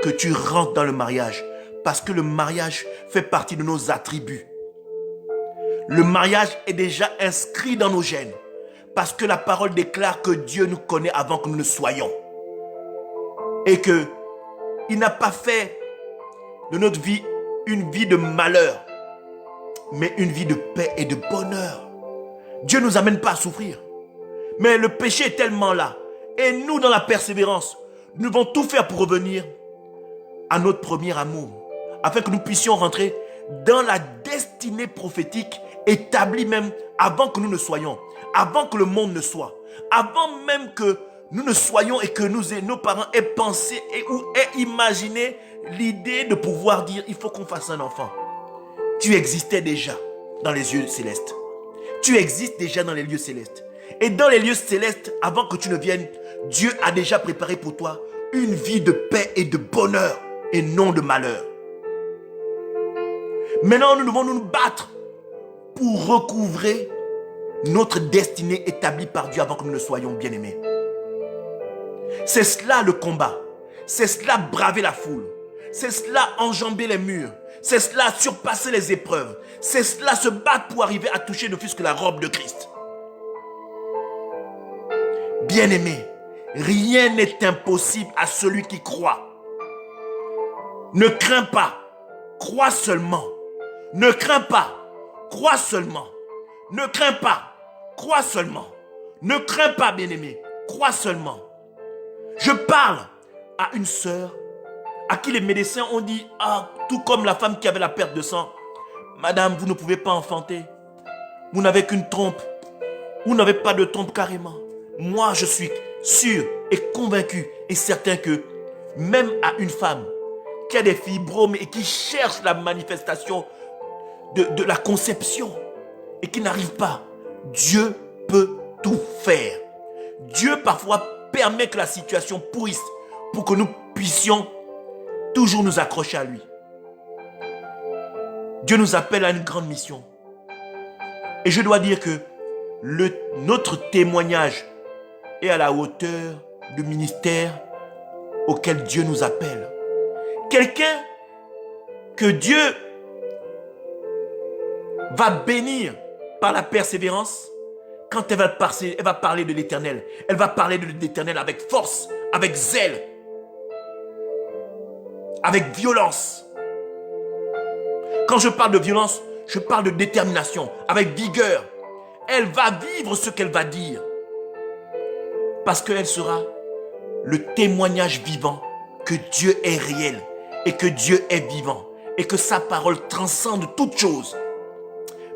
que tu rentres dans le mariage. Parce que le mariage fait partie de nos attributs. Le mariage est déjà inscrit dans nos gènes. Parce que la parole déclare que Dieu nous connaît avant que nous le soyons. Et que il n'a pas fait de notre vie une vie de malheur, mais une vie de paix et de bonheur. Dieu ne nous amène pas à souffrir. Mais le péché est tellement là. Et nous, dans la persévérance, nous devons tout faire pour revenir à notre premier amour, afin que nous puissions rentrer dans la destinée prophétique établie même avant que nous ne soyons, avant que le monde ne soit, avant même que nous ne soyons et que nos parents aient pensé ou aient imaginé l'idée de pouvoir dire il faut qu'on fasse un enfant. Tu existais déjà dans les lieux célestes. Tu existes déjà dans les lieux célestes. Et dans les lieux célestes, avant que tu ne viennes, Dieu a déjà préparé pour toi une vie de paix et de bonheur et non de malheur. Maintenant, nous devons nous battre pour recouvrer notre destinée établie par Dieu avant que nous ne soyons bien-aimés. C'est cela le combat. C'est cela braver la foule. C'est cela enjamber les murs. C'est cela surpasser les épreuves. C'est cela se battre pour arriver à toucher ne fût-ce que la robe de Christ. Bien-aimé, rien n'est impossible à celui qui croit. Ne crains pas, crois seulement. Ne crains pas, crois seulement. Ne crains pas, crois seulement. Ne crains pas, bien-aimé, crois seulement. Je parle à une sœur à qui les médecins ont dit, tout comme la femme qui avait la perte de sang, madame, vous ne pouvez pas enfanter. Vous n'avez qu'une trompe. Vous n'avez pas de trompe carrément. Moi, je suis sûr et convaincu et certain que même à une femme qui a des fibromes et qui cherche la manifestation de la conception et qui n'arrive pas, Dieu peut tout faire. Dieu parfois permet que la situation pourrisse pour que nous puissions toujours nous accrocher à lui. Dieu nous appelle à une grande mission. Et je dois dire que notre témoignage est à la hauteur du ministère auquel Dieu nous appelle. Quelqu'un que Dieu va bénir par la persévérance, quand elle va parler de l'Éternel. Elle va parler de l'Éternel avec force, avec zèle, avec violence. Quand je parle de violence, je parle de détermination, avec vigueur. Elle va vivre ce qu'elle va dire. Parce qu'elle sera le témoignage vivant que Dieu est réel et que Dieu est vivant et que sa parole transcende toute chose.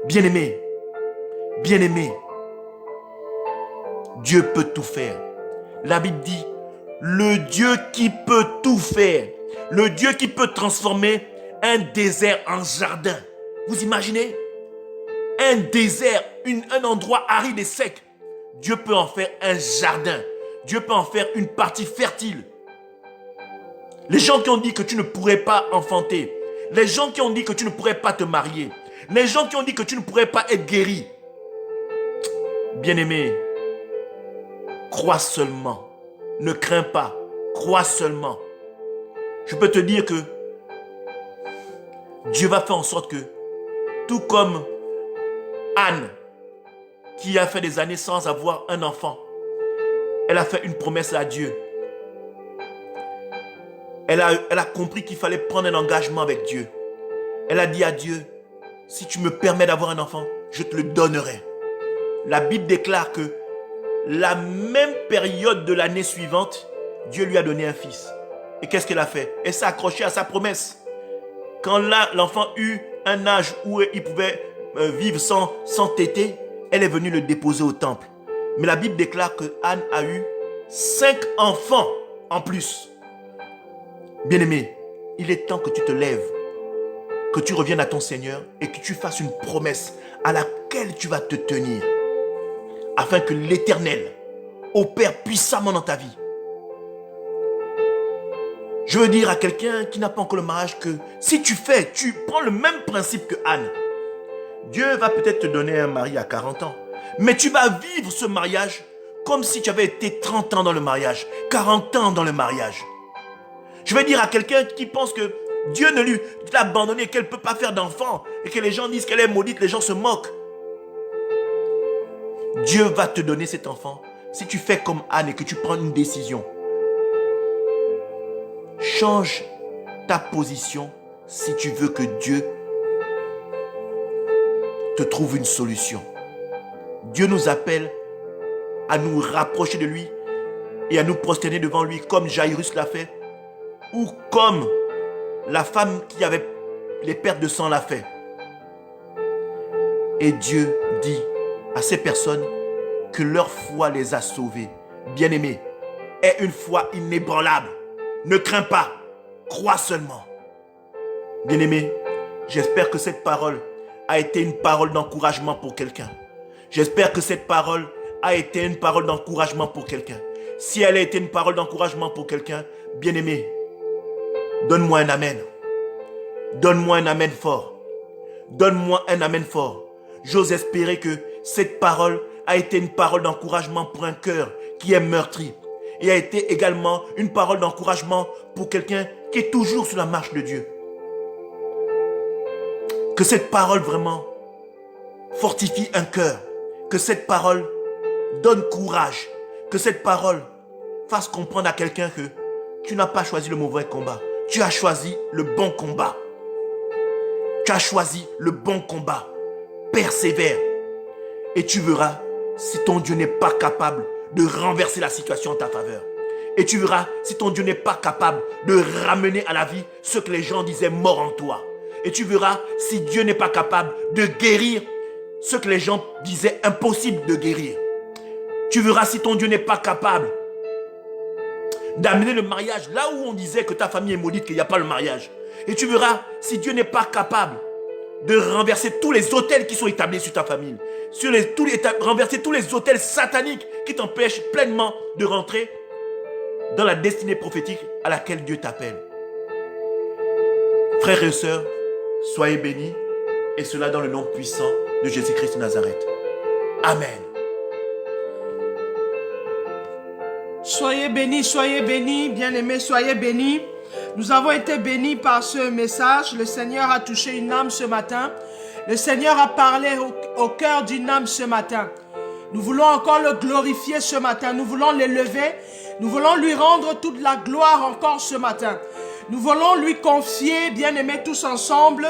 Bien-aimé, bien-aimé, Dieu peut tout faire. La Bible dit, le Dieu qui peut tout faire, le Dieu qui peut transformer un désert en jardin. Vous imaginez? Un désert, un endroit aride et sec. Dieu peut en faire un jardin. Dieu peut en faire une partie fertile. Les gens qui ont dit que tu ne pourrais pas enfanter, les gens qui ont dit que tu ne pourrais pas te marier, les gens qui ont dit que tu ne pourrais pas être guéri. Bien-aimé, crois seulement. Ne crains pas. Crois seulement. Je peux te dire que Dieu va faire en sorte que, tout comme Anne, qui a fait des années sans avoir un enfant, elle a fait une promesse à Dieu. Elle a compris qu'il fallait prendre un engagement avec Dieu. Elle a dit à Dieu, si tu me permets d'avoir un enfant, je te le donnerai. La Bible déclare que la même période de l'année suivante, Dieu lui a donné un fils. Et qu'est-ce qu'elle a fait? Elle s'est accrochée à sa promesse. Quand là, l'enfant eut un âge où il pouvait vivre sans téter, elle est venue le déposer au temple. Mais la Bible déclare que Anne a eu 5 enfants en plus. Bien-aimé, il est temps que tu te lèves, que tu reviennes à ton Seigneur et que tu fasses une promesse à laquelle tu vas te tenir, afin que l'Éternel opère puissamment dans ta vie. Je veux dire à quelqu'un qui n'a pas encore le mariage que si tu prends le même principe que Anne, Dieu va peut-être te donner un mari à 40 ans, mais tu vas vivre ce mariage comme si tu avais été 30 ans dans le mariage, 40 ans dans le mariage. Je veux dire à quelqu'un qui pense que Dieu l'a abandonné, qu'elle ne peut pas faire d'enfant et que les gens disent qu'elle est maudite, les gens se moquent. Dieu va te donner cet enfant si tu fais comme Anne et que tu prends une décision. Change ta position si tu veux que Dieu te trouve une solution. Dieu nous appelle à nous rapprocher de lui et à nous prosterner devant lui comme Jairus l'a fait ou comme la femme qui avait les pertes de sang l'a fait. Et Dieu dit à ces personnes que leur foi les a sauvés. Bien-aimés, aie une foi inébranlable. Ne crains pas, crois seulement. Bien-aimés, j'espère que cette parole a été une parole d'encouragement pour quelqu'un. J'espère que cette parole a été une parole d'encouragement pour quelqu'un, si elle a été une parole d'encouragement pour quelqu'un, bien-aimé, donne-moi un amen. Donne-moi un amen fort. Donne-moi un amen fort. J'ose espérer que cette parole a été une parole d'encouragement pour un cœur qui est meurtri. Et a été également une parole d'encouragement pour quelqu'un qui est toujours sur la marche de Dieu. Que cette parole vraiment fortifie un cœur. Que cette parole donne courage. Que cette parole fasse comprendre à quelqu'un que tu n'as pas choisi le mauvais combat. Tu as choisi le bon combat. Tu as choisi le bon combat. Persévère. Et tu verras si ton Dieu n'est pas capable de renverser la situation en ta faveur. Et tu verras si ton Dieu n'est pas capable de ramener à la vie ce que les gens disaient mort en toi. Et tu verras si Dieu n'est pas capable de guérir ce que les gens disaient impossible de guérir. Tu verras si ton Dieu n'est pas capable d'amener le mariage là où on disait que ta famille est maudite, qu'il n'y a pas le mariage. Et tu verras si Dieu n'est pas capable de renverser tous les autels qui sont établis sur ta famille. Renverser tous les autels sataniques qui t'empêchent pleinement de rentrer dans la destinée prophétique à laquelle Dieu t'appelle. Frères et sœurs, soyez bénis, et cela dans le nom puissant de Jésus-Christ de Nazareth. Amen. Soyez bénis, bien-aimés, soyez bénis. Nous avons été bénis par ce message. Le Seigneur a touché une âme ce matin. Le Seigneur a parlé au cœur d'une âme ce matin. Nous voulons encore le glorifier ce matin. Nous voulons l'élever. Nous voulons lui rendre toute la gloire encore ce matin. Nous voulons lui confier, bien-aimés, tous ensemble,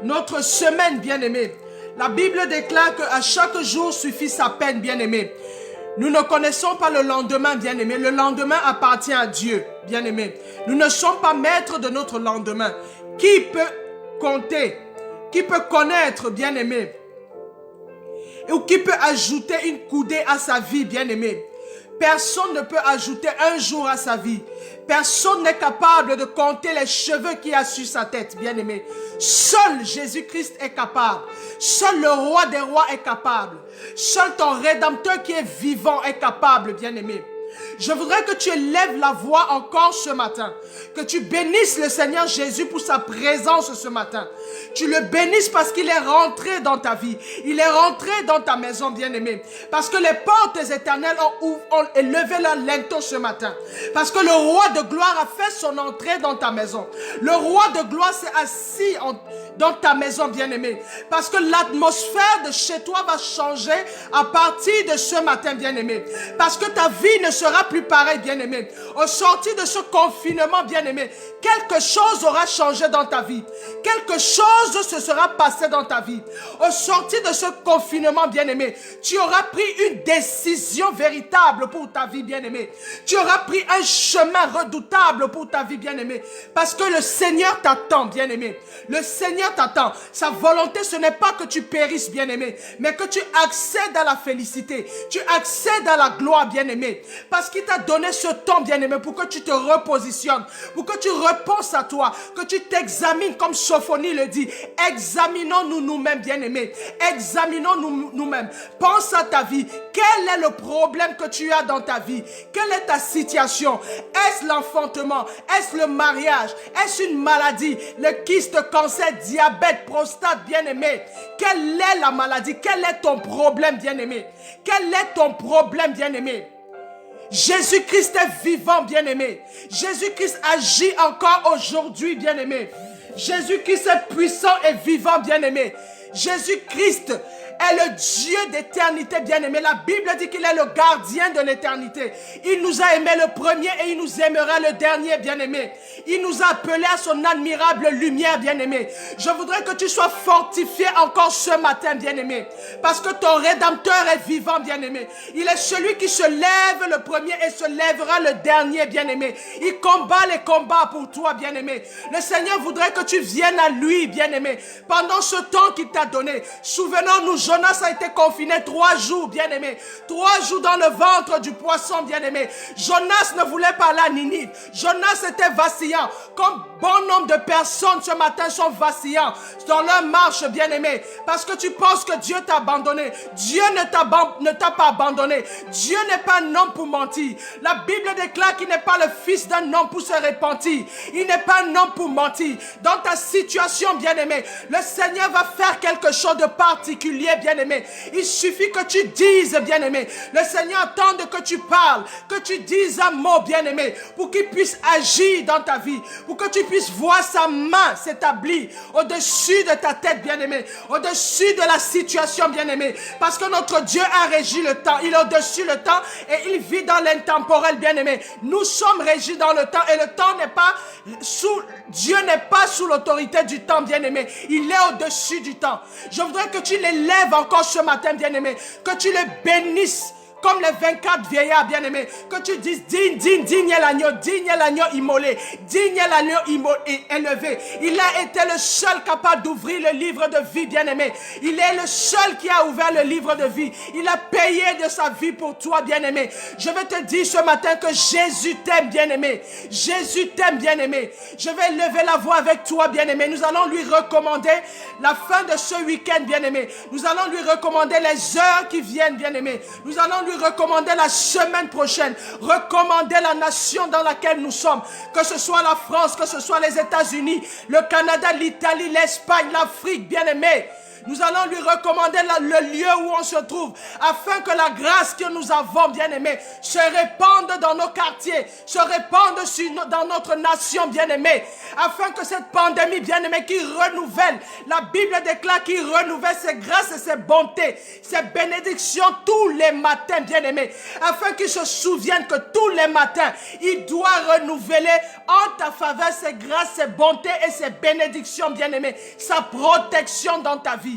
notre semaine, bien-aimés. La Bible déclare qu'à chaque jour suffit sa peine, bien-aimés. Nous ne connaissons pas le lendemain, bien-aimés. Le lendemain appartient à Dieu, bien-aimés. Nous ne sommes pas maîtres de notre lendemain. Qui peut compter? Qui peut connaître, bien-aimé? Ou qui peut ajouter une coudée à sa vie, bien-aimé? Personne ne peut ajouter un jour à sa vie. Personne n'est capable de compter les cheveux qu'il y a sur sa tête, bien-aimé. Seul Jésus-Christ est capable. Seul le roi des rois est capable. Seul ton Rédempteur qui est vivant est capable, bien-aimé. Je voudrais que tu élèves la voix encore ce matin. Que tu bénisses le Seigneur Jésus pour sa présence ce matin. Tu le bénisses parce qu'il est rentré dans ta vie. Il est rentré dans ta maison, bien-aimé. Parce que les portes éternelles ont élevé leur linteau ce matin. Parce que le roi de gloire a fait son entrée dans ta maison. Le roi de gloire s'est assis dans ta maison, bien-aimé. Parce que l'atmosphère de chez toi va changer à partir de ce matin, bien-aimé. Parce que ta vie ne sera plus pareil, bien-aimé. Au sortir de ce confinement, bien-aimé, quelque chose aura changé dans ta vie. Quelque chose se sera passé dans ta vie. Au sortir de ce confinement, bien-aimé, tu auras pris une décision véritable pour ta vie, bien-aimé. Tu auras pris un chemin redoutable pour ta vie, bien-aimé. Parce que le Seigneur t'attend, bien-aimé. Le Seigneur t'attend. Sa volonté, ce n'est pas que tu périsses, bien-aimé, mais que tu accèdes à la félicité. Tu accèdes à la gloire, bien-aimé. Parce qu'il t'a donné ce temps, bien-aimé, pour que tu te repositionnes, pour que tu repenses à toi, que tu t'examines comme Sophonie le dit. Examinons-nous nous-mêmes, bien-aimés. Examinons-nous nous-mêmes. Pense à ta vie. Quel est le problème que tu as dans ta vie? Quelle est ta situation? Est-ce l'enfantement? Est-ce le mariage? Est-ce une maladie? Le kyste, cancer, diabète, prostate, bien-aimé. Quelle est la maladie? Quel est ton problème, bien-aimé? Quel est ton problème, bien-aimé? Jésus-Christ est vivant, bien-aimé. Jésus-Christ agit encore aujourd'hui, bien-aimé. Jésus-Christ est puissant et vivant, bien-aimé. Jésus-Christ est le Dieu d'éternité, bien-aimé. La Bible dit qu'il est le gardien de l'éternité. Il nous a aimés le premier et il nous aimera le dernier, bien-aimé. Il nous a appelés à son admirable lumière, bien-aimé. Je voudrais que tu sois fortifié encore ce matin, bien-aimé. Parce que ton Rédempteur est vivant, bien-aimé. Il est celui qui se lève le premier et se lèvera le dernier, bien-aimé. Il combat les combats pour toi, bien-aimé. Le Seigneur voudrait que tu viennes à lui, bien-aimé. Pendant ce temps qu'il t'a donné, souvenons-nous Jonas a été confiné 3 jours, bien-aimé. 3 jours dans le ventre du poisson, bien-aimé. Jonas ne voulait pas aller à Ninive. Jonas était vacillant. Comme bon nombre de personnes ce matin sont vacillants dans leur marche, bien-aimé. Parce que tu penses que Dieu t'a abandonné. Dieu ne t'a pas abandonné. Dieu n'est pas un homme pour mentir. La Bible déclare qu'il n'est pas le fils d'un homme pour se repentir. Il n'est pas un homme pour mentir. Dans ta situation, bien-aimé, le Seigneur va faire quelque chose de particulier, bien-aimé. Il suffit que tu dises, bien-aimé. Le Seigneur attend que tu parles, que tu dises un mot, bien-aimé, pour qu'il puisse agir dans ta vie, pour que tu puisses voir sa main s'établir au-dessus de ta tête, bien-aimé, au-dessus de la situation, bien-aimé. Parce que notre Dieu a régi le temps. Il est au-dessus le temps et il vit dans l'intemporel, bien-aimé. Nous sommes régis dans le temps et le temps n'est pas sous... Dieu n'est pas sous l'autorité du temps, bien-aimé. Il est au-dessus du temps. Je voudrais que tu l'élèves encore ce matin, bien-aimé. Que tu le bénisses. Comme les 24 vieillards, bien-aimés, que tu dises, digne est l'agneau immolé, digne est l'agneau élevé. Il a été le seul capable d'ouvrir le livre de vie, bien-aimé. Il est le seul qui a ouvert le livre de vie. Il a payé de sa vie pour toi, bien-aimé. Je vais te dire ce matin que Jésus t'aime, bien-aimé. Jésus t'aime, bien-aimé. Je vais lever la voix avec toi, bien-aimé. Nous allons lui recommander la fin de ce week-end, bien-aimé. Nous allons lui recommander les heures qui viennent, bien-aimé. Nous allons lui recommander la semaine prochaine, recommander la nation dans laquelle nous sommes, que ce soit la France, que ce soit les États-Unis, le Canada, l'Italie, l'Espagne, l'Afrique, bien-aimé. Nous allons lui recommander le lieu où on se trouve, afin que la grâce que nous avons, bien-aimés, se répande dans nos quartiers, se répande dans notre nation, bien-aimée, afin que cette pandémie, bien-aimée, qui renouvelle, la Bible déclare qu'il renouvelle ses grâces et ses bontés, ses bénédictions tous les matins, bien-aimés, afin qu'il se souvienne que tous les matins, il doit renouveler en ta faveur ses grâces, ses bontés et ses bénédictions, bien-aimés, sa protection dans ta vie.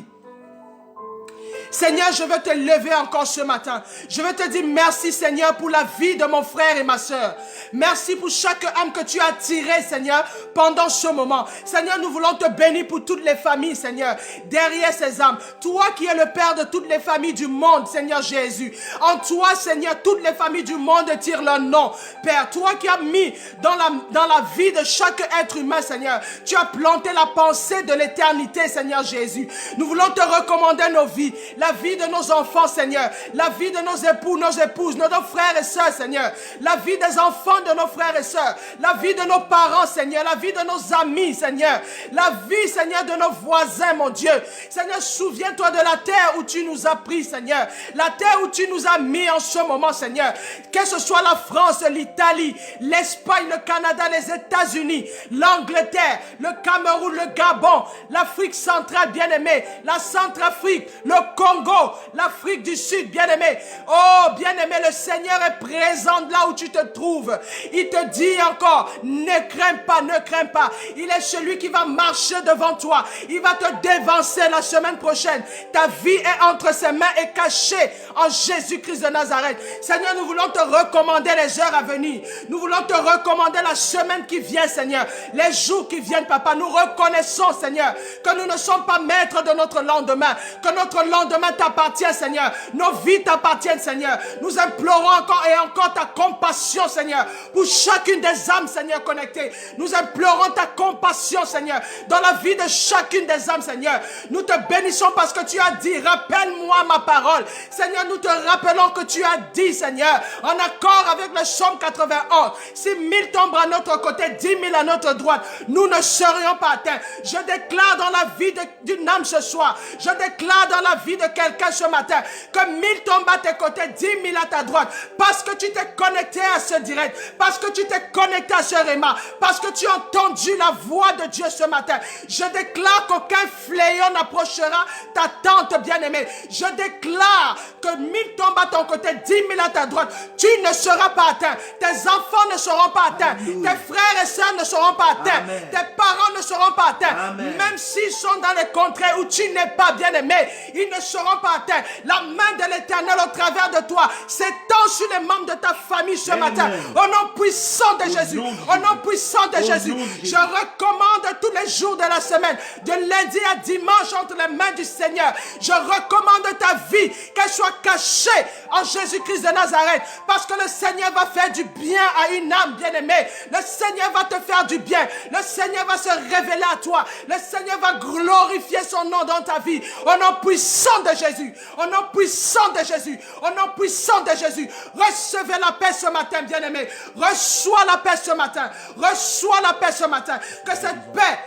Seigneur, je veux te lever encore ce matin. Je veux te dire merci, Seigneur, pour la vie de mon frère et ma soeur. Merci pour chaque âme que tu as tirée, Seigneur, pendant ce moment. Seigneur, nous voulons te bénir pour toutes les familles, Seigneur, derrière ces âmes. Toi qui es le Père de toutes les familles du monde, Seigneur Jésus. En toi, Seigneur, toutes les familles du monde tirent leur nom. Père, toi qui as mis dans la vie de chaque être humain, Seigneur, tu as planté la pensée de l'éternité, Seigneur Jésus. Nous voulons te recommander nos vies. La vie de nos enfants, Seigneur. La vie de nos époux, nos épouses, nos frères et sœurs, Seigneur. La vie des enfants de nos frères et sœurs. La vie de nos parents, Seigneur. La vie de nos amis, Seigneur. La vie, Seigneur, de nos voisins, mon Dieu. Seigneur, souviens-toi de la terre où tu nous as pris, Seigneur. La terre où tu nous as mis en ce moment, Seigneur. Que ce soit la France, l'Italie, l'Espagne, le Canada, les États-Unis, l'Angleterre, le Cameroun, le Gabon, l'Afrique centrale, bien-aimée, la Centrafrique, le Congo, l'Afrique du Sud, bien-aimé. Oh, bien-aimé, le Seigneur est présent là où tu te trouves. Il te dit encore, ne crains pas, ne crains pas. Il est celui qui va marcher devant toi. Il va te dévancer la semaine prochaine. Ta vie est entre ses mains et cachée en Jésus-Christ de Nazareth. Seigneur, nous voulons te recommander les heures à venir. Nous voulons te recommander la semaine qui vient, Seigneur. Les jours qui viennent, Papa. Nous reconnaissons, Seigneur, que nous ne sommes pas maîtres de notre lendemain. Que notre lendemain t'appartient, Seigneur. Nos vies t'appartiennent, Seigneur. Nous implorons encore et encore ta compassion, Seigneur, pour chacune des âmes, Seigneur, connectées. Nous implorons ta compassion, Seigneur, dans la vie de chacune des âmes, Seigneur. Nous te bénissons parce que tu as dit, rappelle-moi ma parole. Seigneur, nous te rappelons que tu as dit, Seigneur, en accord avec le psaume 91, si 1000 tombent à notre côté, 10 000 à notre droite, nous ne serions pas atteints. Je déclare dans la vie d'une âme ce soir, je déclare dans la vie de quelqu'un ce matin, que 1000 tombent à tes côtés, 10 000 à ta droite, parce que tu t'es connecté à ce direct, parce que tu t'es connecté à ce réma, parce que tu as entendu la voix de Dieu ce matin. Je déclare qu'aucun fléau n'approchera ta tente bien-aimée. Je déclare que 1000 tombent à ton côté, 10 000 à ta droite, tu ne seras pas atteint, tes enfants ne seront pas atteints, tes frères et sœurs ne seront pas atteints, tes parents ne seront pas atteints, même s'ils sont dans les contrées où tu n'es pas bien-aimé, ils ne seront pas atteints. La main de l'Éternel au travers de toi s'étend sur les membres de ta famille ce matin. Au nom puissant de Jésus, au nom puissant de Jésus, je recommande recommande tous les jours de la semaine, de lundi à dimanche entre les mains du Seigneur. Je recommande ta vie, qu'elle soit cachée en Jésus-Christ de Nazareth, parce que le Seigneur va faire du bien à une âme bien-aimée. Le Seigneur va te faire du bien. Le Seigneur va se révéler à toi. Le Seigneur va glorifier son nom dans ta vie. Au nom puissant de Jésus. Au nom puissant de Jésus. Au nom puissant de Jésus. Recevez la paix ce matin, bien-aimé. Reçois la paix ce matin. Reçois la paix ce matin. Que cette paix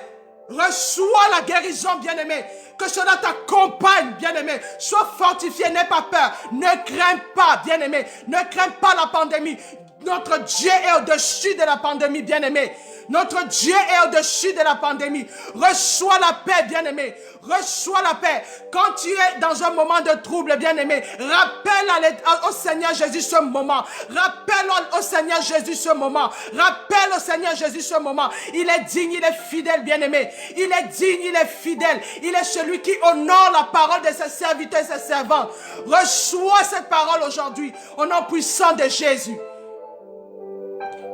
reçois la guérison, bien-aimé. Que cela t'accompagne, bien-aimé. Sois fortifié, n'aie pas peur. Ne crains pas, bien-aimé. Ne crains pas la pandémie. Notre Dieu est au-dessus de la pandémie, bien-aimé. Notre Dieu est au-dessus de la pandémie. Reçois la paix, bien-aimé. Reçois la paix. Quand tu es dans un moment de trouble, bien-aimé, rappelle au Seigneur Jésus ce moment. Rappelle au Seigneur Jésus ce moment. Rappelle au Seigneur Jésus ce moment. Il est digne, il est fidèle, bien-aimé. Il est digne, il est fidèle. Il est celui qui honore la parole de ses serviteurs et ses servants. Reçois cette parole aujourd'hui au nom puissant de Jésus.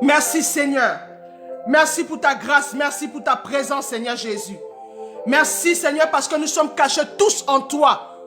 Merci, Seigneur. Merci pour ta grâce, merci pour ta présence, Seigneur Jésus. Merci, Seigneur, parce que nous sommes cachés tous en toi.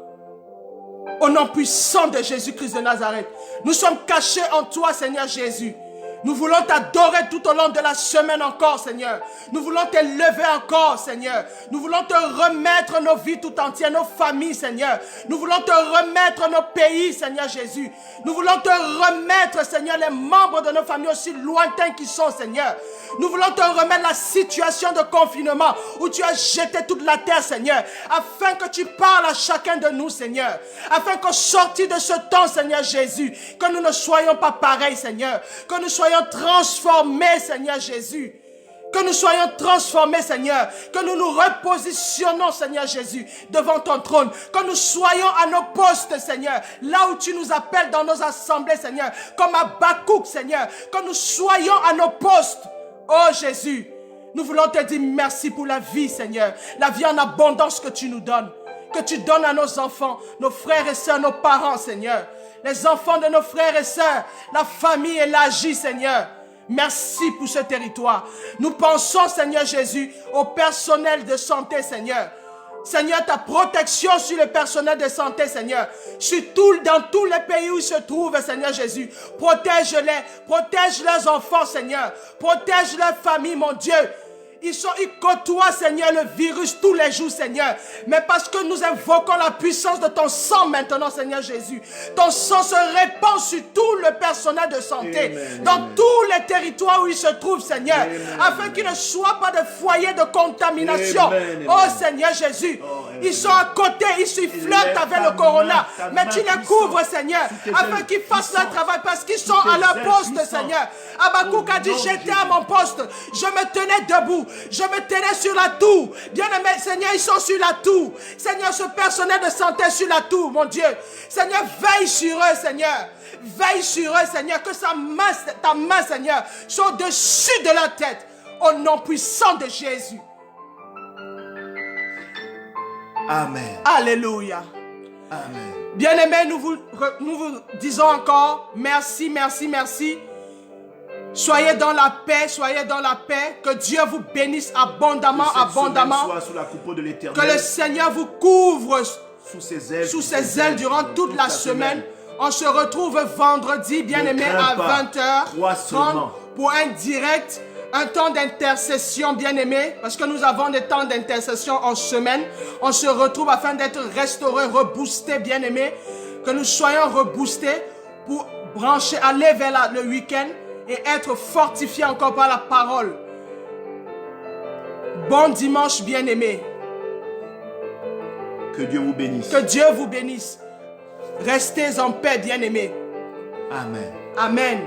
Au nom puissant de Jésus-Christ de Nazareth. Nous sommes cachés en toi, Seigneur Jésus. Nous voulons t'adorer tout au long de la semaine encore, Seigneur. Nous voulons t'élever encore, Seigneur. Nous voulons te remettre nos vies tout entières, nos familles, Seigneur. Nous voulons te remettre nos pays, Seigneur Jésus. Nous voulons te remettre, Seigneur, les membres de nos familles aussi lointains qui sont, Seigneur. Nous voulons te remettre la situation de confinement où tu as jeté toute la terre, Seigneur, afin que tu parles à chacun de nous, Seigneur. Afin qu'au sortir de ce temps, Seigneur Jésus, que nous ne soyons pas pareils, Seigneur. Que nous soyons transformés, Seigneur Jésus. Que nous soyons transformés, Seigneur. Que nous nous repositionnons, Seigneur Jésus, devant ton trône. Que nous soyons à nos postes, Seigneur. Là où tu nous appelles dans nos assemblées, Seigneur. Comme à Habakkuk, Seigneur. Que nous soyons à nos postes. Oh Jésus, nous voulons te dire merci pour la vie, Seigneur. La vie en abondance que tu nous donnes. Que tu donnes à nos enfants, nos frères et sœurs, nos parents, Seigneur. Les enfants de nos frères et sœurs, la famille élargie, Seigneur. Merci pour ce territoire. Nous pensons, Seigneur Jésus, au personnel de santé, Seigneur. Seigneur, ta protection sur le personnel de santé, Seigneur. Dans tous les pays où ils se trouvent, Seigneur Jésus. Protège-les. Protège leurs enfants, Seigneur. Protège leur famille, mon Dieu. Ils côtoient, Seigneur, le virus tous les jours, Seigneur. Mais parce que nous invoquons la puissance de ton sang maintenant, Seigneur Jésus. Ton sang se répand sur tout le personnel de santé. Amen. Dans tous les territoires où ils se trouvent, Seigneur. Amen. Afin qu'il ne soit pas de foyer de contamination. Amen. Oh Seigneur Jésus. Ils sont à côté, ils flirtent avec le corona. Mais tu les couvres, Seigneur. Afin qu'ils fassent leur travail parce qu'ils sont à leur poste, Seigneur. Habakkuk a dit, j'étais à mon poste. Je me tenais debout. Je me tenais sur la tour. Bien-aimé, Seigneur, ils sont sur la tour. Seigneur, ce personnel de santé est sur la tour, mon Dieu. Seigneur, veille sur eux, Seigneur. Veille sur eux, Seigneur. Que ta main, Seigneur, soit au-dessus de leur tête. Au nom puissant de Jésus. Amen. Alléluia. Amen. Bien-aimés, nous vous disons encore merci, merci, merci. Soyez dans la paix, soyez dans la paix. Que Dieu vous bénisse abondamment, abondamment. Soit sous la coupe de l'Éternel. Que le Seigneur vous couvre sous ses ailes durant toute la semaine. On se retrouve vendredi, bien-aimé, à 20h30 pour un direct, un temps d'intercession, bien-aimé, parce que nous avons des temps d'intercession en semaine. On se retrouve afin d'être restaurés, reboostés, bien-aimé. Que nous soyons reboostés pour brancher, aller vers le week-end. Et être fortifié encore par la parole. Bon dimanche, bien-aimé. Que Dieu vous bénisse. Que Dieu vous bénisse. Restez en paix, bien-aimé. Amen. Amen.